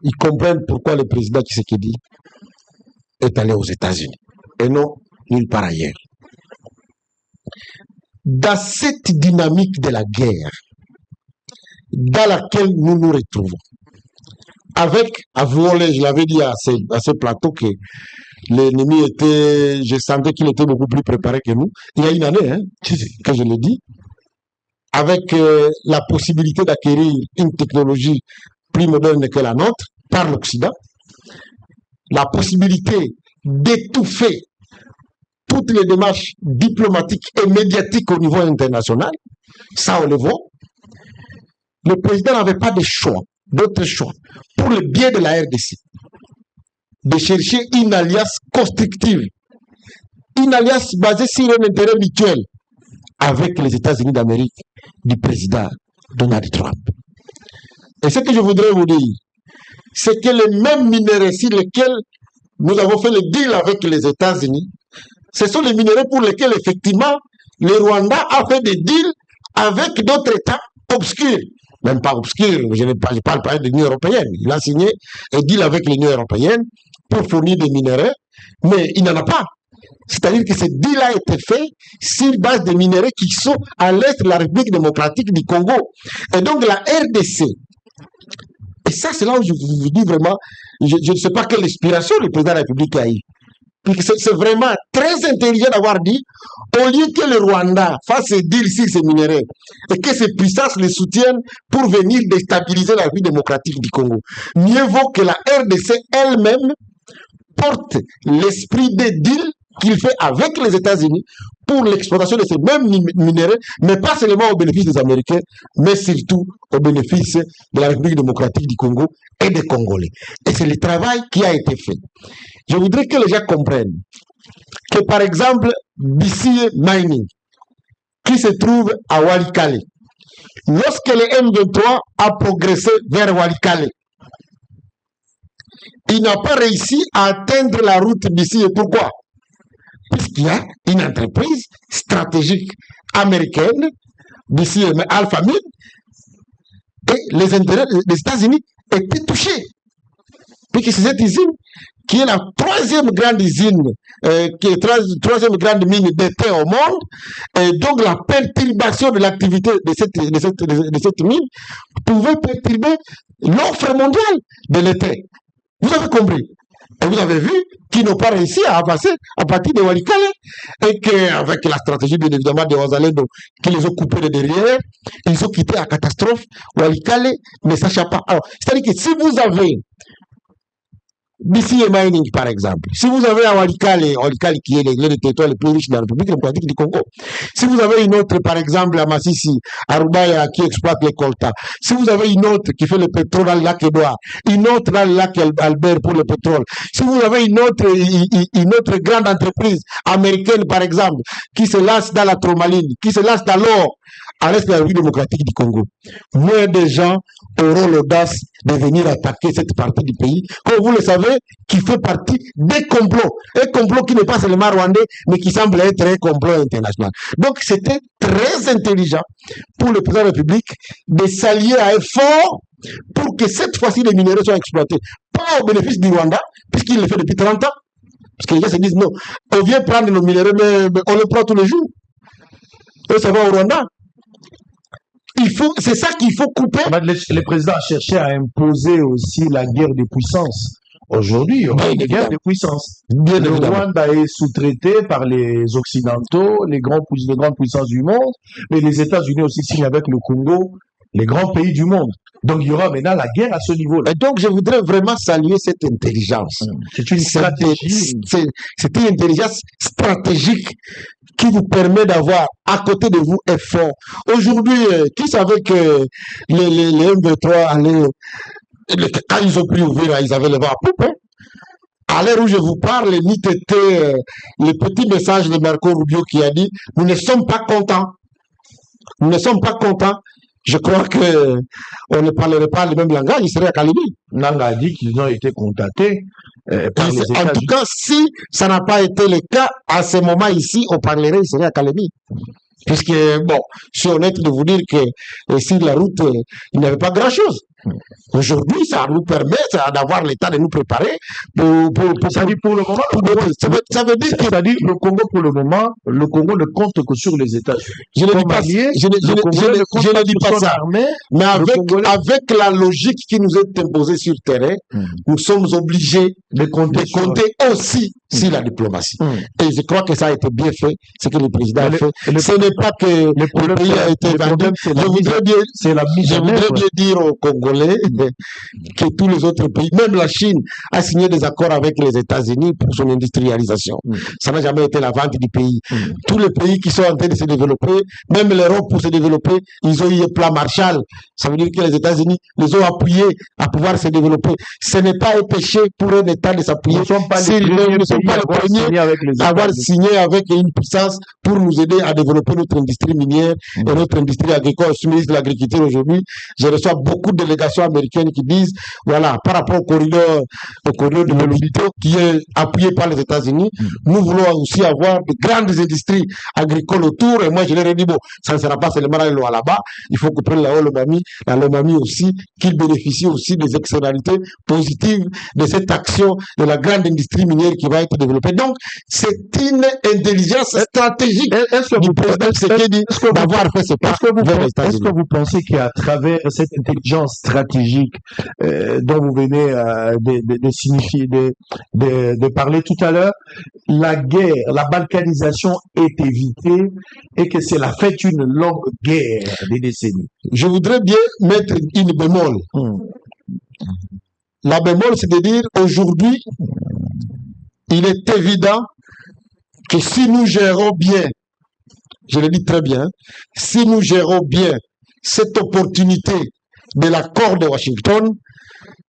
ils comprennent pourquoi le président Tshisekedi est allé aux États-Unis et non nulle part ailleurs. Dans cette dynamique de la guerre dans laquelle nous nous retrouvons, avec, avouons-le, je l'avais dit à ce plateau que l'ennemi était, je sentais qu'il était beaucoup plus préparé que nous. Il y a une année, que je l'ai dit, avec la possibilité d'acquérir une technologie plus moderne que la nôtre par l'Occident, la possibilité d'étouffer toutes les démarches diplomatiques et médiatiques au niveau international, ça on le voit. Le président n'avait pas de choix, d'autre choix, pour le bien de la RDC, de chercher une alliance constructive, une alliance basée sur un intérêt mutuel avec les États-Unis d'Amérique du président Donald Trump. Et ce que je voudrais vous dire, c'est que les mêmes minéraux sur lesquels nous avons fait le deal avec les États-Unis, ce sont les minéraux pour lesquels, effectivement, le Rwanda a fait des deals avec d'autres États obscurs. Même pas obscurs, je ne parle pas de l'Union européenne. Il a signé un deal avec l'Union européenne pour fournir des minéraux, mais il n'en a pas. C'est-à-dire que ce deal a été fait sur base des minéraux qui sont à l'est de la République démocratique du Congo. Et donc la RDC, et ça c'est là où je vous dis vraiment, je ne sais pas quelle inspiration le président de la République a eu. C'est vraiment très intelligent d'avoir dit, au lieu que le Rwanda fasse un deal sur ces minéraux et que ces puissances les soutiennent pour venir déstabiliser la République démocratique du Congo, mieux vaut que la RDC elle-même porte l'esprit des deals qu'il fait avec les États-Unis pour l'exploitation de ces mêmes minéraux, mais pas seulement au bénéfice des Américains, mais surtout au bénéfice de la République démocratique du Congo et des Congolais. Et c'est le travail qui a été fait. Je voudrais que les gens comprennent que, par exemple, BCA Mining, qui se trouve à Walikale, lorsque le M23 a progressé vers Walikale, il n'a pas réussi à atteindre la route BCA. Pourquoi? Puisqu'il y a une entreprise stratégique américaine, BCA Alpha Mine, et les intérêts des États-Unis étaient touchés. Puisque c'est cette usine qui est la troisième grande usine, qui est la troisième grande mine d'étain au monde, et donc la perturbation de l'activité de cette mine pouvait perturber l'offre mondiale de l'étain. Vous avez compris. Et vous avez vu qui n'ont pas réussi à avancer à partir de Walikale, et qu'avec la stratégie, bien évidemment, de Wazalendo, qui les ont coupés de derrière, ils ont quitté la catastrophe. Walikale ne sacha pas. Alors, c'est-à-dire que si vous avez BCA Mining, par exemple, si vous avez à Walikale qui est le territoire le plus riche de la République démocratique du Congo, si vous avez une autre, par exemple, à Massissi, à Rubaya, qui exploite les coltas, si vous avez une autre qui fait le pétrole dans le lac Édouard, une autre dans le lac Albert pour le pétrole, si vous avez une autre grande entreprise américaine, par exemple, qui se lance dans la tourmaline, qui se lance dans l'or, à l'est de la République démocratique du Congo, moins de gens auront l'audace de venir attaquer cette partie du pays, comme vous le savez, qui fait partie des complots. Un complot qui n'est pas seulement rwandais, mais qui semble être un complot international. Donc, c'était très intelligent pour le président de la République de s'allier à un fort pour que cette fois-ci les minéraux soient exploités. Pas au bénéfice du Rwanda, puisqu'il le fait depuis 30 ans. Parce que les gens se disent, non, on vient prendre nos minéraux, mais on les prend tous les jours. Et ça va au Rwanda. C'est ça qu'il faut couper. Le président a cherché à imposer aussi la guerre des puissances. Aujourd'hui, il y aura une guerre des puissances. Le Rwanda est sous-traité par les Occidentaux, les grandes puissances du monde, mais les États-Unis aussi signent avec le Congo, les grands pays du monde. Donc, il y aura maintenant la guerre à ce niveau-là. Et donc, je voudrais vraiment saluer cette intelligence. C'est une stratégie. C'est une intelligence stratégique qui vous permet d'avoir à côté de vous un fort. Aujourd'hui, qui savait que les M23 allaient, quand ils ont pu ouvrir, ils avaient le vent à poupe, hein? À l'heure où je vous parle, le mythe était le petit message de Marco Rubio qui a dit « Nous ne sommes pas contents. Nous ne sommes pas contents. » Je crois qu'on ne parlerait pas le même langage, il serait à Kalimi. Nanga a dit qu'ils ont été contactés par les États-Unis. En tout cas, si ça n'a pas été le cas, à ce moment ici, on parlerait, il serait à Kalemi. Puisque, bon, je suis honnête de vous dire que sur la route, il n'y avait pas grand-chose. Aujourd'hui, ça nous permet d'avoir l'état de nous préparer ça dit pour le moment. Ça veut dire que le Congo, pour le moment, le Congo ne compte que sur les États-Unis. Je ne dis pas ça. Mais avec la logique qui nous est imposée sur le terrain, nous sommes obligés de compter aussi sur la diplomatie. Et je crois que ça a été bien fait, ce que le président a fait. Ce n'est pas que le pays a été vendu. Je voudrais bien dire aux Congolais que tous les autres pays, même la Chine, a signé des accords avec les États-Unis pour son industrialisation. Ça n'a jamais été la vente du pays. Tous les pays qui sont en train de se développer, même l'Europe pour se développer, ils ont eu un plan Marshall. Ça veut dire que les États-Unis les ont appuyés à pouvoir se développer. Ce n'est pas un péché pour un État de s'appuyer. Ils ne sont pas les premiers à avoir signé avec une puissance pour nous aider à développer notre industrie minière et notre industrie agricole. Je suis ministre de l'Agriculture aujourd'hui. Je reçois beaucoup de délégations américaines qui disent, voilà, par rapport au corridor de mobilité qui est appuyé par les États-Unis, nous voulons aussi avoir de grandes industries agricoles autour. Et moi, je leur ai dit, bon, ça ne sera pas seulement la loi là-bas, il faut qu'on prenne la Lomami aussi, qu'il bénéficie aussi des externalités positives de cette action de la grande industrie minière qui va être développée. Donc, c'est une intelligence stratégique du président Tshisekedi d'avoir fait ce pas vers les États-Unis. Est-ce que vous pensez qu'à travers cette intelligence stratégique dont vous venez de parler tout à l'heure, la guerre, la balkanisation est évitée et que c'est la fête d'une longue guerre des décennies? Je voudrais bien mettre une bémol. La bémol, c'est de dire aujourd'hui, il est évident que si nous gérons bien, je le dis très bien, si nous gérons bien cette opportunité de l'accord de Washington,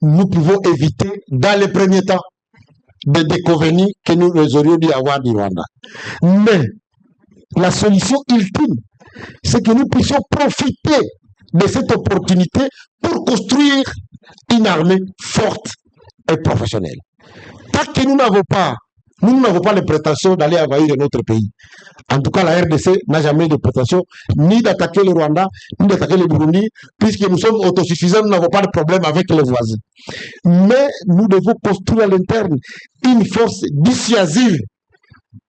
nous pouvons éviter, dans les premiers temps, des déconvenus que nous aurions dû avoir du Rwanda. Mais la solution ultime, c'est que nous puissions profiter de cette opportunité pour construire une armée forte et professionnelle. Tant que nous n'avons pas les prétentions d'aller envahir notre pays. En tout cas, la RDC n'a jamais de prétention ni d'attaquer le Rwanda, ni d'attaquer le Burundi, puisque nous sommes autosuffisants, nous n'avons pas de problème avec les voisins. Mais nous devons construire à l'interne une force dissuasive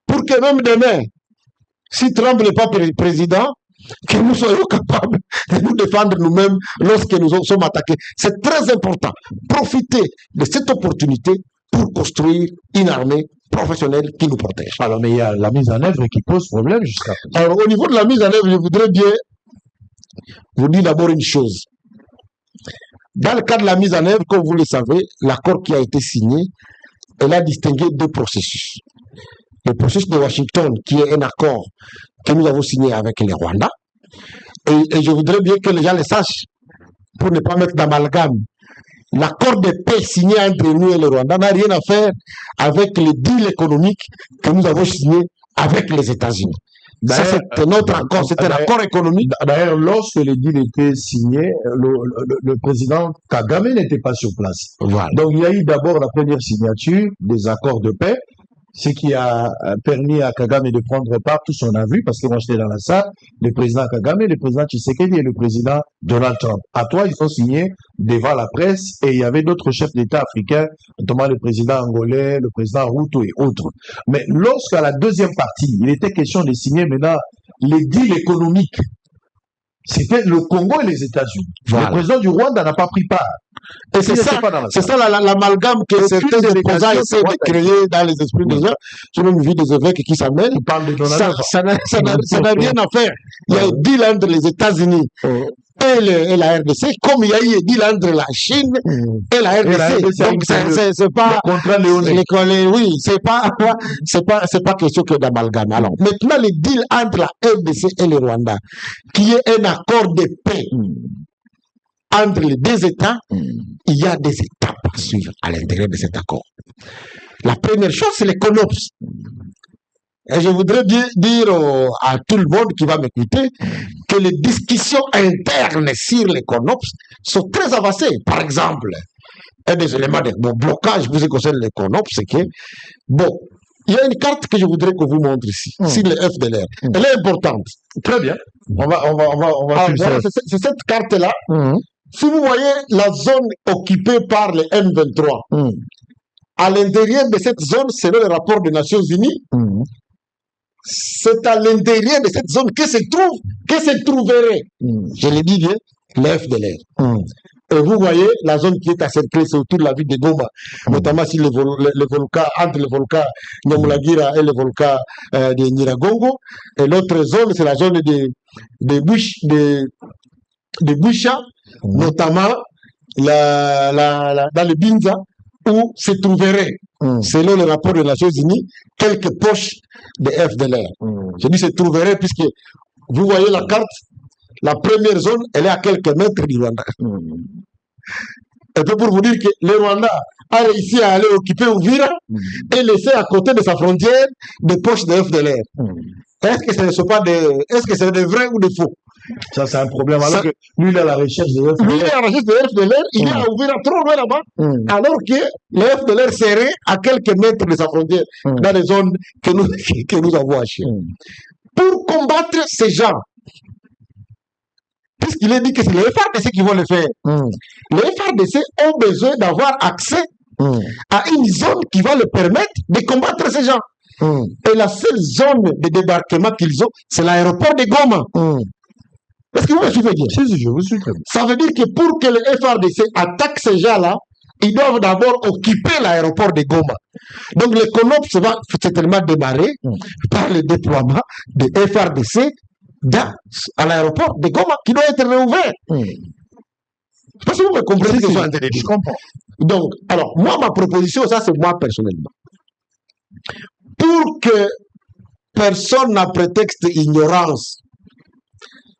pour que même demain, si Trump n'est pas président, que nous soyons capables de nous défendre nous-mêmes lorsque nous sommes attaqués. C'est très important. Profiter de cette opportunité pour construire une armée professionnelle qui nous protège. Alors, mais il y a la mise en œuvre qui pose problème jusqu'à présent. Alors, au niveau de la mise en œuvre, je voudrais bien vous dire d'abord une chose. Dans le cas de la mise en œuvre, comme vous le savez, l'accord qui a été signé, elle a distingué deux processus. Le processus de Washington, qui est un accord que nous avons signé avec les Rwandais, et je voudrais bien que les gens le sachent, pour ne pas mettre d'amalgame. L'accord de paix signé entre nous et le Rwanda n'a rien à faire avec le deal économique que nous avons signé avec les États-Unis. Ça, c'est notre accord, c'est un accord économique. D'ailleurs, lorsque le deal était signé, le président Kagame n'était pas sur place. Voilà. Donc, il y a eu d'abord la première signature des accords de paix, ce qui a permis à Kagame de prendre part, tous on a vu, parce que moi j'étais dans la salle, le président Kagame, le président Tshisekedi et le président Donald Trump. À toi, ils ont signé devant la presse et il y avait d'autres chefs d'État africains, notamment le président angolais, le président Ruto et autres. Mais lorsqu'à la deuxième partie, il était question de signer maintenant les deals économiques, c'était le Congo et les États-Unis. Voilà. Le président du Rwanda n'a pas pris part. Et c'est ça l'amalgame que certains opposants essaient de créer dans les esprits des gens. J'ai même vu des évêques qui s'amènent. Ça n'a rien à faire. Il y a un deal entre les États-Unis et la RDC, comme il y a eu un deal entre la Chine et la RDC. Donc c'est pas oui, c'est pas question que d'amalgame. Alors maintenant le deal entre la RDC et le Rwanda, qui est un accord de paix entre les deux États, il y a des étapes à suivre à l'intérieur de cet accord. La première chose, c'est les CONOPS. Et je voudrais bien dire à tout le monde qui va m'écouter que les discussions internes sur les CONOPS sont très avancées. Par exemple, un des éléments de blocage pour ce qui concerne les CONOPS, c'est que, bon, il y a une carte que je voudrais que vous montre ici, sur le FDLR. Elle est importante. Très bien. On va suivre ça. C'est cette carte-là. Si vous voyez la zone occupée par les M23, à l'intérieur de cette zone, selon le rapport des Nations Unies, c'est à l'intérieur de cette zone que se trouverait, je l'ai dit bien, le FDLR. Et vous voyez, la zone qui est encerclée, c'est autour de la ville de Goma, notamment sur le volcan, entre le volcan Nyamulagira et le volcan de Nyiragongo. Et l'autre zone, c'est la zone de Boucha, notamment dans le Binza, où se trouverait, selon le rapport des Nations Unies, quelques poches de FDLR. Je dis se trouverait puisque vous voyez la carte, la première zone, elle est à quelques mètres du Rwanda. Et puis pour vous dire que le Rwanda a réussi à aller occuper Uvira et laisser à côté de sa frontière des poches de FDLR. Est-ce que c'est des vrais ou des faux? Ça, c'est un problème. Alors que lui, il est à la recherche de FDLR. Lui, il est à la recherche de FDLR, il est à Uvira trop loin là-bas, alors que le FDLR serait à quelques mètres de sa frontière, dans les zones que nous avons achetées. Pour combattre ces gens, puisqu'il est dit que c'est les FARDC qui vont le faire, les FARDC ont besoin d'avoir accès à une zone qui va leur permettre de combattre ces gens. Et la seule zone de débarquement qu'ils ont, c'est l'aéroport de Goma. Est-ce que vous me suivez bien? Si, je vous suis très bien. Ça veut dire que pour que les FARDC attaquent ces gens-là, ils doivent d'abord occuper l'aéroport de Goma. Donc le CONOPS va certainement démarrer par le déploiement de FARDC à l'aéroport de Goma qui doit être réouvert. Je ne sais pas si vous me comprenez ce que je suis en train de dire. Je comprends. Donc, alors, moi, ma proposition, ça c'est moi personnellement. Pour que personne n'a prétexte d'ignorance,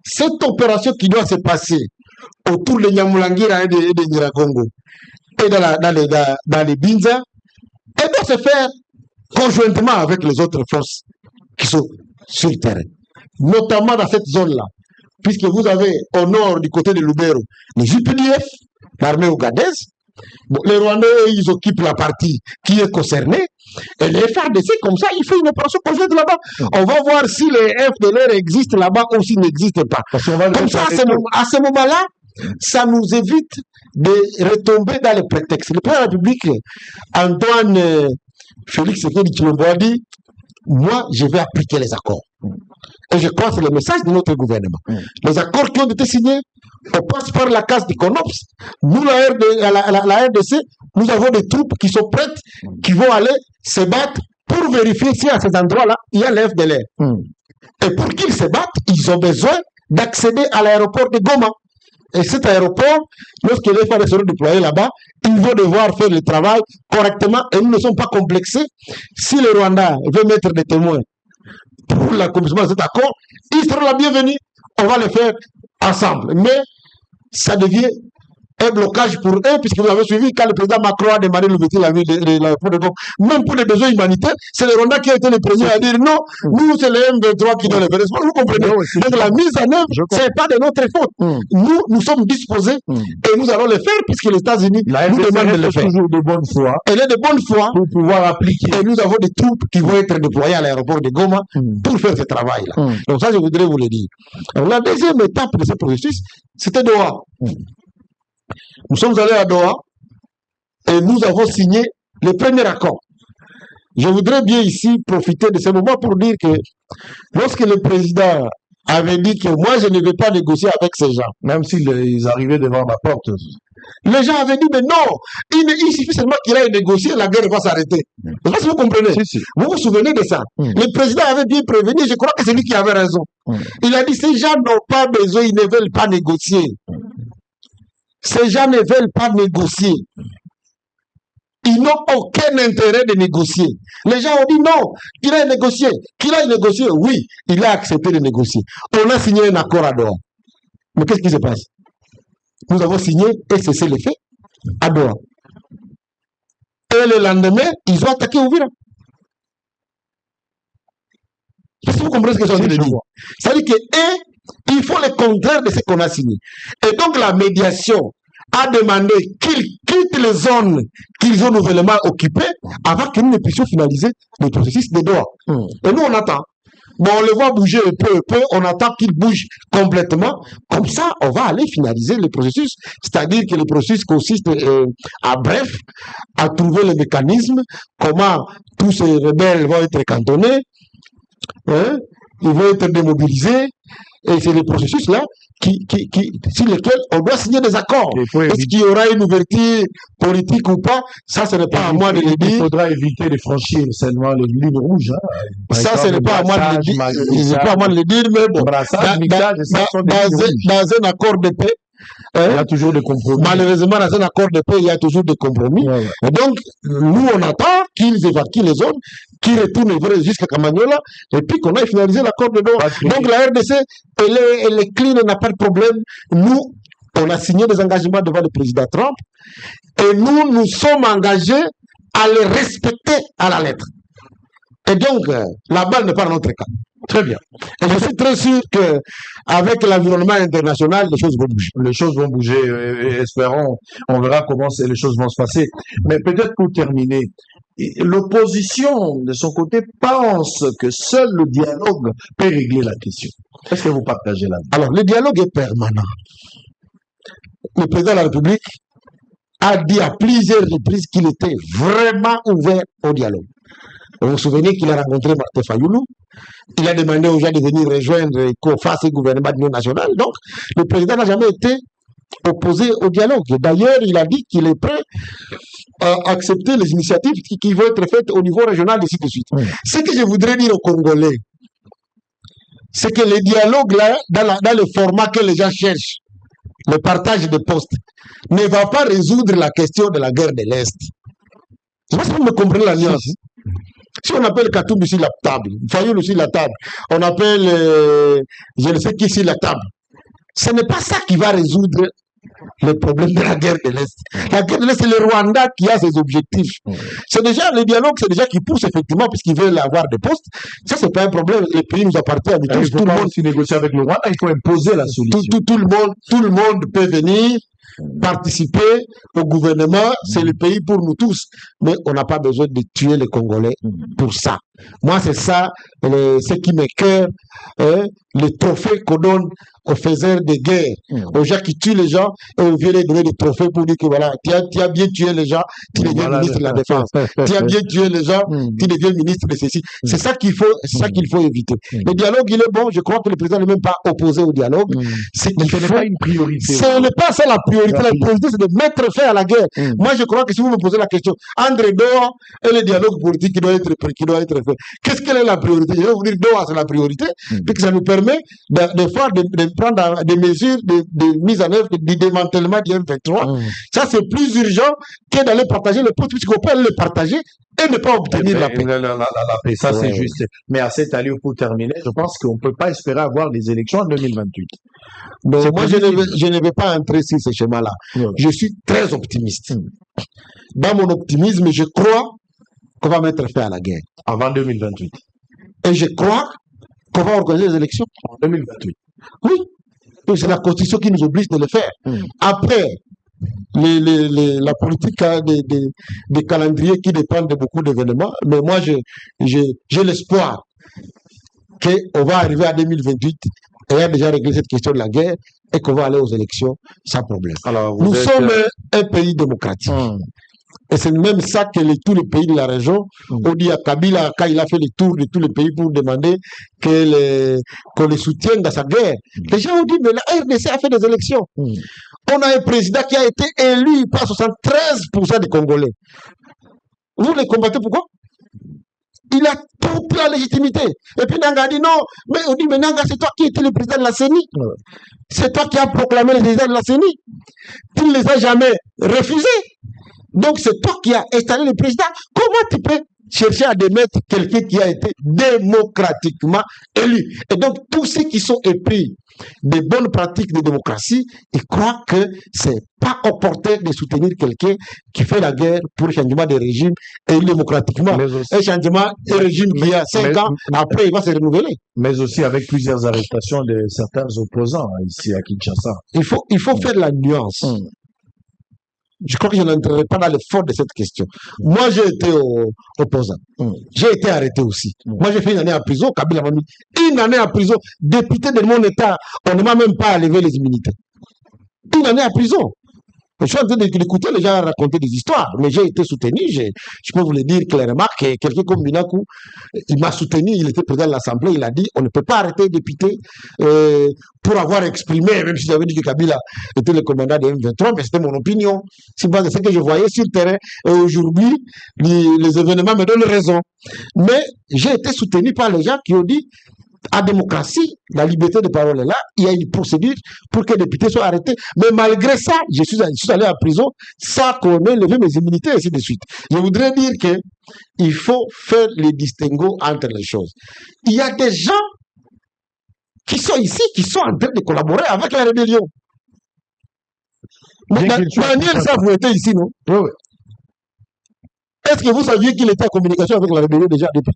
cette opération qui doit se passer autour de Nyamulangira et de Nyiragongo et dans les Binza, elle doit se faire conjointement avec les autres forces qui sont sur le terrain, notamment dans cette zone-là, puisque vous avez au nord, du côté de Lubero, les UPDF, l'armée ougandaise. Bon, les Rwandais, ils occupent la partie qui est concernée. Et les FARDC, comme ça, il fait une opération conjointe là-bas. On va voir si les FDLR existent là-bas ou s'ils n'existent pas. Comme ça, à ce moment-là, ça nous évite de retomber dans les prétextes. Le président de la République, Antoine Félix Tshisekedi Tshilombo, a dit, moi, je vais appliquer les accords. Et je crois que c'est le message de notre gouvernement. Les accords qui ont été signés, on passe par la case du CONOPS. Nous, la RDC, Nous avons des troupes qui sont prêtes, qui vont aller se battre pour vérifier si à ces endroits-là, il y a les FDLR. Et pour qu'ils se battent, ils ont besoin d'accéder à l'aéroport de Goma. Et cet aéroport, lorsque les FDLR seront déployés là-bas, ils vont devoir faire le travail correctement et nous ne sommes pas complexés. Si le Rwanda veut mettre des témoins pour l'accomplissement de cet accord, ils seront la bienvenue. On va le faire ensemble. Mais ça devient un blocage pour eux, puisque vous avez suivi quand le président Macron a demandé l'ouverture de l'aéroport de Goma, même pour les besoins humanitaires, c'est le Rwanda qui a été le premier à dire non, nous c'est le M23 qui donne le financement. Vous comprenez? Donc la mise en œuvre, c'est pas de notre faute. Nous sommes disposés et nous allons le faire puisque les États-Unis nous demandent de le faire. Toujours de bonne foi. Elle est de bonne foi pour pouvoir appliquer. Et nous avons des troupes qui vont être déployées à l'aéroport de Goma pour faire ce travail-là. Donc ça, je voudrais vous le dire. Alors la deuxième étape de ce processus, c'était Doha. Nous sommes allés à Doha et nous avons signé le premier accord. Je voudrais bien ici profiter de ce moment pour dire que lorsque le président avait dit que moi je ne vais pas négocier avec ces gens, même s'ils arrivaient devant ma porte, les gens avaient dit mais non, il suffit seulement qu'il aille négocier, la guerre va s'arrêter. Je ne sais pas si vous comprenez. Si. Vous vous souvenez de ça? Le président avait bien prévenu, je crois que c'est lui qui avait raison. Il a dit ces gens n'ont pas besoin, ils ne veulent pas négocier. Ces gens ne veulent pas négocier. Ils n'ont aucun intérêt de négocier. Les gens ont dit non, qu'il aille négocier. Qu'il aille négocier, oui, il a accepté de négocier. On a signé un accord à Doha. Mais qu'est-ce qui se passe? Nous avons signé et cessé les faits à Doha. Et le lendemain, ils ont attaqué Uvira. Est-ce que vous comprenez ce que j'ai envie de dire? C'est-à-dire que il faut le contraire de ce qu'on a signé. Et donc la médiation a demandé qu'ils quittent les zones qu'ils ont nouvellement occupées avant que nous ne puissions finaliser le processus de Doha. Et nous, on attend. Bon, on le voit bouger peu à peu, on attend qu'il bouge complètement. Comme ça, on va aller finaliser le processus. C'est-à-dire que le processus consiste, à bref, à trouver le mécanisme, comment tous ces rebelles vont être cantonnés, hein, ils vont être démobilisés. Et c'est le processus là sur lequel on doit signer des accords. Est-ce qu'il y aura une ouverture politique ou pas? Ça, ce n'est pas à moi de le dire. Il faudra éviter de franchir seulement les lignes rouges. Ça, ce n'est pas à moi de le dire. C'est pas à moi de le dire, mais bon. Dans un accord de paix, il y a toujours des compromis. Malheureusement, dans un accord de paix, il y a toujours des compromis. Et donc, nous, on attend qu'ils évacuent les zones, qu'ils retournent jusqu'à Kamanyola, et puis qu'on ait finalisé l'accord de Doha. Donc, la RDC, elle est clean, elle n'a pas de problème. Nous, on a signé des engagements devant le président Trump, et nous sommes engagés à les respecter à la lettre. Et donc, la balle n'est pas dans notre camp. Très bien. Et je suis très sûr qu'avec l'environnement international, les choses vont bouger. Les choses vont bouger, espérons. On verra comment les choses vont se passer. Mais peut-être pour terminer, l'opposition, de son côté, pense que seul le dialogue peut régler la question. Est-ce que vous partagez la vie? Alors, le dialogue est permanent. Le président de la République a dit à plusieurs reprises qu'il était vraiment ouvert au dialogue. Vous vous souvenez qu'il a rencontré Martin Fayoulou. Il a demandé aux gens de venir rejoindre COFAS et le gouvernement de l'Union nationale. Donc, le président n'a jamais été opposé au dialogue. D'ailleurs, il a dit qu'il est prêt à accepter les initiatives qui vont être faites au niveau régional d'ici de suite. Ce que je voudrais dire aux Congolais, c'est que le dialogue, là, dans le format que les gens cherchent, le partage de postes, ne va pas résoudre la question de la guerre de l'Est. Je ne sais pas si vous me comprenez la nuance. Si on appelle Katoum sur la table, Fayoulou sur la table, on appelle je ne sais qui sur la table, ce n'est pas ça qui va résoudre le problème de la guerre de l'Est. La guerre de l'Est, c'est le Rwanda qui a ses objectifs. C'est déjà le dialogue, c'est déjà qui pousse effectivement puisqu'ils veulent avoir des postes. Ça, c'est pas un problème. Les pays nous appartiennent. Tout le monde s'y négocier avec le Rwanda, il faut imposer la solution. Tout le monde peut venir participer au gouvernement, c'est le pays pour nous tous, mais on n'a pas besoin de tuer les Congolais pour ça. Moi, c'est ça, ce qui m'écoeure, le trophée qu'on donne aux faiseurs de guerre, aux gens qui tuent les gens, et on vient les donner des trophées pour dire que voilà, tu as bien tué les gens, tu deviens ministre de la Défense. Tu as bien tué les gens, tu deviens ministre de ceci. C'est ça qu'il faut, éviter. Le dialogue, il est bon, je crois que le président n'est même pas opposé au dialogue. Ce n'est pas une priorité. Ce n'est pas ça la priorité. priorité. La priorité, c'est de mettre fin à la guerre. Moi, je crois que si vous me posez la question, entre Doha et le dialogue politique qui doit être fait, qu'est-ce qu'elle est la priorité? Je vais vous dire, Doha, c'est la priorité, puisque ça nous permet de prendre des mesures de mise en œuvre, du démantèlement du M23. Ça, c'est plus urgent que d'aller partager le poste, puisqu'on peut le partager et ne pas obtenir la paix. La paix, ça c'est juste. Mais à cette allure, pour terminer, je pense qu'on ne peut pas espérer avoir des élections en 2028. Donc, moi, je ne vais pas entrer sur ce schéma-là. Je suis très optimiste. Dans mon optimisme, je crois qu'on va mettre fin à la guerre. Avant 2028. Et je crois qu'on va organiser les élections en 2028. Oui. C'est la Constitution qui nous oblige de le faire. Après, la politique a des calendriers qui dépendent de beaucoup d'événements, mais moi j'ai l'espoir qu'on va arriver à 2028 et a déjà réglé cette question de la guerre et qu'on va aller aux élections sans problème. Alors, nous sommes un pays démocratique. Et c'est même ça que tous les pays de la région ont dit à Kabila quand il a fait le tour de tous les pays pour demander qu'on les soutienne dans sa guerre. Les gens ont dit, mais la RDC a fait des élections. On a un président qui a été élu par 73% des Congolais. Vous les combattez pourquoi? Il a toute la légitimité. Et puis Nanga a dit non, mais on dit, mais Nanga, c'est toi qui étais le président de la CENI. C'est toi qui as proclamé le président de la CENI. Tu ne les as jamais refusés. Donc c'est toi qui as installé le président. Comment tu peux chercher à démettre quelqu'un qui a été démocratiquement élu? Et donc tous ceux qui sont épris des bonnes pratiques de démocratie, ils croient que c'est pas opportun de soutenir quelqu'un qui fait la guerre pour le changement de régime et démocratiquement. Un changement de régime qui a 5 ans, après il va se renouveler. Mais aussi avec plusieurs arrestations de certains opposants ici à Kinshasa. Il faut faire la nuance. Je crois que je n'entrerai pas dans le fond de cette question. Moi, j'ai été opposant. J'ai été arrêté aussi. Moi, j'ai fait une année en prison. Kabila m'a mis une année en prison. Député de mon État, on ne m'a même pas enlevé les immunités. Une année en prison. Je suis en train d'écouter les gens raconter des histoires, mais j'ai été soutenu. Je peux vous le dire clairement que quelqu'un comme Minakou, il m'a soutenu, il était président de l'Assemblée, il a dit on ne peut pas arrêter de député pour avoir exprimé, même si j'avais dit que Kabila était le commandant de M23, mais c'était mon opinion. C'est pas ce que je voyais sur le terrain. Et aujourd'hui, les événements me donnent raison. Mais j'ai été soutenu par les gens qui ont dit à démocratie, la liberté de parole est là, il y a une procédure pour que les députés soient arrêtés. Mais malgré ça, je suis allé en prison sans qu'on ait levé mes immunités, et ainsi de suite. Je voudrais dire qu'il faut faire les distinguos entre les choses. Il y a des gens qui sont ici, qui sont en train de collaborer avec la rébellion. Daniel Savou était ici, non? Oui. Est-ce que vous saviez qu'il était en communication avec la rébellion déjà depuis?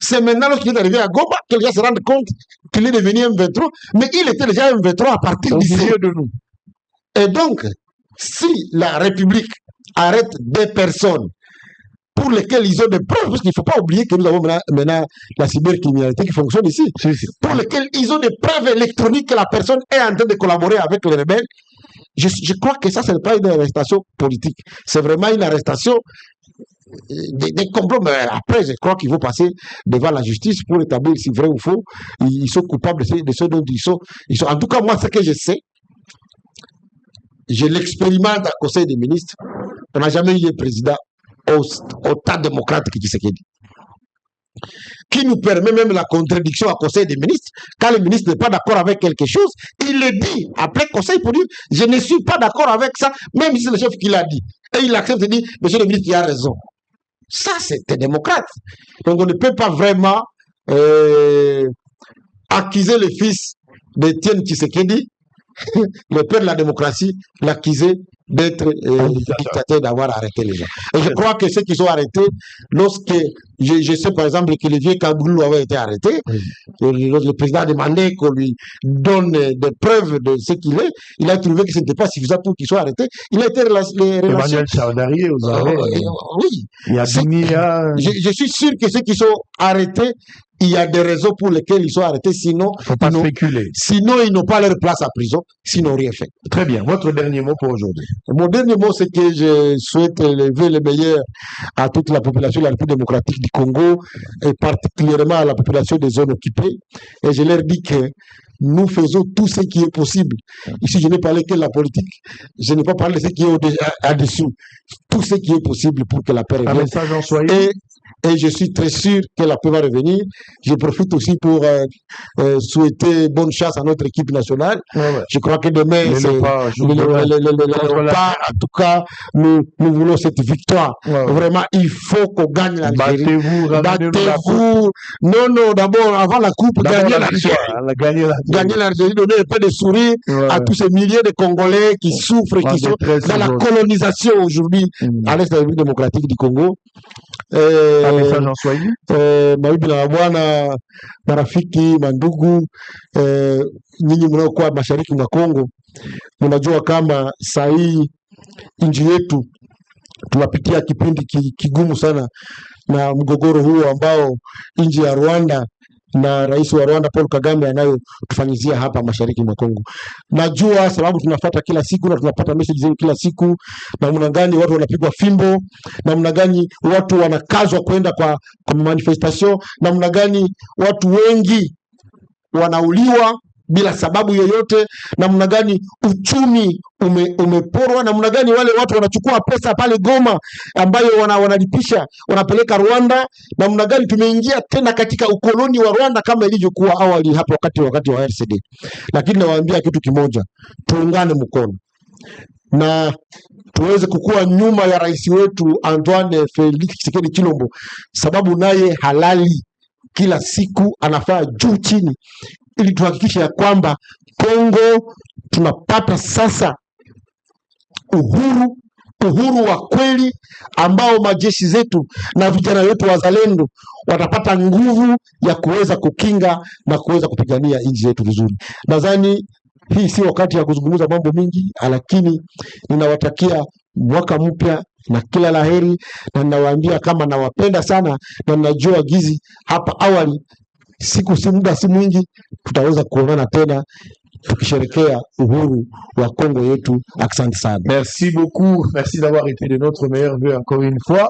C'est maintenant lorsqu'il est arrivé à Goma que les gens se rendent compte qu'il est devenu M23, mais il était déjà M23 à partir d'ici de nous. Et donc, si la République arrête des personnes pour lesquelles ils ont des preuves, parce qu'il ne faut pas oublier que nous avons maintenant la cybercriminalité qui fonctionne ici, pour lesquelles ils ont des preuves électroniques que la personne est en train de collaborer avec les rebelles, je crois que ça, ce n'est pas une arrestation politique, c'est vraiment une arrestation des complots, mais après, je crois qu'il faut passer devant la justice pour établir si vrai ou faux. Ils sont coupables de ce dont ils sont. En tout cas, moi, ce que je sais, je l'expérimente à Conseil des ministres. On n'a jamais eu un président autant démocrate que Tshisekedi, qui nous permet même la contradiction à Conseil des ministres. Quand le ministre n'est pas d'accord avec quelque chose, il le dit après Conseil pour dire je ne suis pas d'accord avec ça, même si c'est le chef qui l'a dit. Et il accepte de dire monsieur le ministre, il a raison. Ça, c'était démocrate. Donc, on ne peut pas vraiment accuser le fils d'Étienne Tshisekedi, le père de la démocratie, l'accuser d'être dictateur, d'avoir arrêté les gens. Et je crois que ceux qui sont arrêtés, lorsque, je sais par exemple que le vieux Kaboulou avait été arrêté, le président a demandé qu'on lui donne des preuves de ce qu'il est, il a trouvé que ce n'était pas suffisant pour qu'il soit arrêté, il a été relâché. Emmanuel Chardarié aux arrêts. Oui. Il y a je suis sûr que ceux qui sont arrêtés, il y a des raisons pour lesquelles ils sont arrêtés, sinon, faut pas spéculer. Sinon ils n'ont pas leur place à prison, sinon rien fait. Très bien. Votre dernier mot pour aujourd'hui? Mon dernier mot, c'est que je souhaite lever le meilleur à toute la population de la République démocratique du Congo, et particulièrement à la population des zones occupées. Et je leur dis que nous faisons tout ce qui est possible. Ici, je n'ai parlé que de la politique. Je n'ai pas parlé de ce qui est au-dessous. Tout ce qui est possible pour que la paix revienne. Un message en Swahili. Et je suis très sûr que la paix va revenir. Je profite aussi pour souhaiter bonne chance à notre équipe nationale. Je crois que demain, en tout cas, nous voulons cette victoire. Vraiment, il faut qu'on gagne l'Algérie. Battez-vous. Non, d'abord, avant la coupe, gagnez l'Algérie. Gagnez l'Algérie, donnez un peu de sourire à tous ces milliers de Congolais qui souffrent, qui sont dans la colonisation aujourd'hui à l'Est de la République démocratique du Congo. Un message en Swahili. Mabibi na bwana, marafiki, mandugu, nyinyi mnaokuwa mashariki mwa Kongo, mnajua kama saa hii nchi yetu tunapitia kipindi kigumu sana na mgogoro huo ambao nchi ya Rwanda na rais wa Rwanda Paul Kagame anayotufanyizia hapa mashariki mwa Kongo. Najua sababu tunafuata kila siku na tunapata message zenu kila siku, namna gani watu wanapigwa fimbo, namna gani watu wanakazwa kwenda kwa manifestation, namna gani watu wengi wanauliwa bila sababu yoyote, namna gani uchumi umeporwa, namna gani wale watu wanachukua pesa pale Goma ambayo wanalipisha wanapeleka Rwanda, namna gani tumeingia tena katika ukoloni wa Rwanda kama ilivyokuwa awali hapo wakati wa RCD. Lakini nawaambia kitu kimoja, tuungane mkono na tuweze kukua nyuma ya rais wetu Antoine Felix Tshisekedi Tshilombo, sababu naye halali kila siku anafaa juu chini ili tuhakikishe ya kwamba Kongo tunapata sasa uhuru wa kweli ambao majeshi zetu na vijana wetu wazalendo watapata nguvu ya kuweza kukinga na kuweza kupigania nchi yetu vizuri. Nadhani hii si wakati ya kuzungumza mambo mingi, lakini ninawatakia mwaka mpya na kila laheri, na ninawaambia kama nawapenda sana na ninajua gizi hapa awali muda si mwingi tutaweza kuonana tena tukisherekea uhuru wa Kongo yetu. Asante sana. Merci beaucoup. Merci d'avoir été de notre meilleur vœu encore une fois.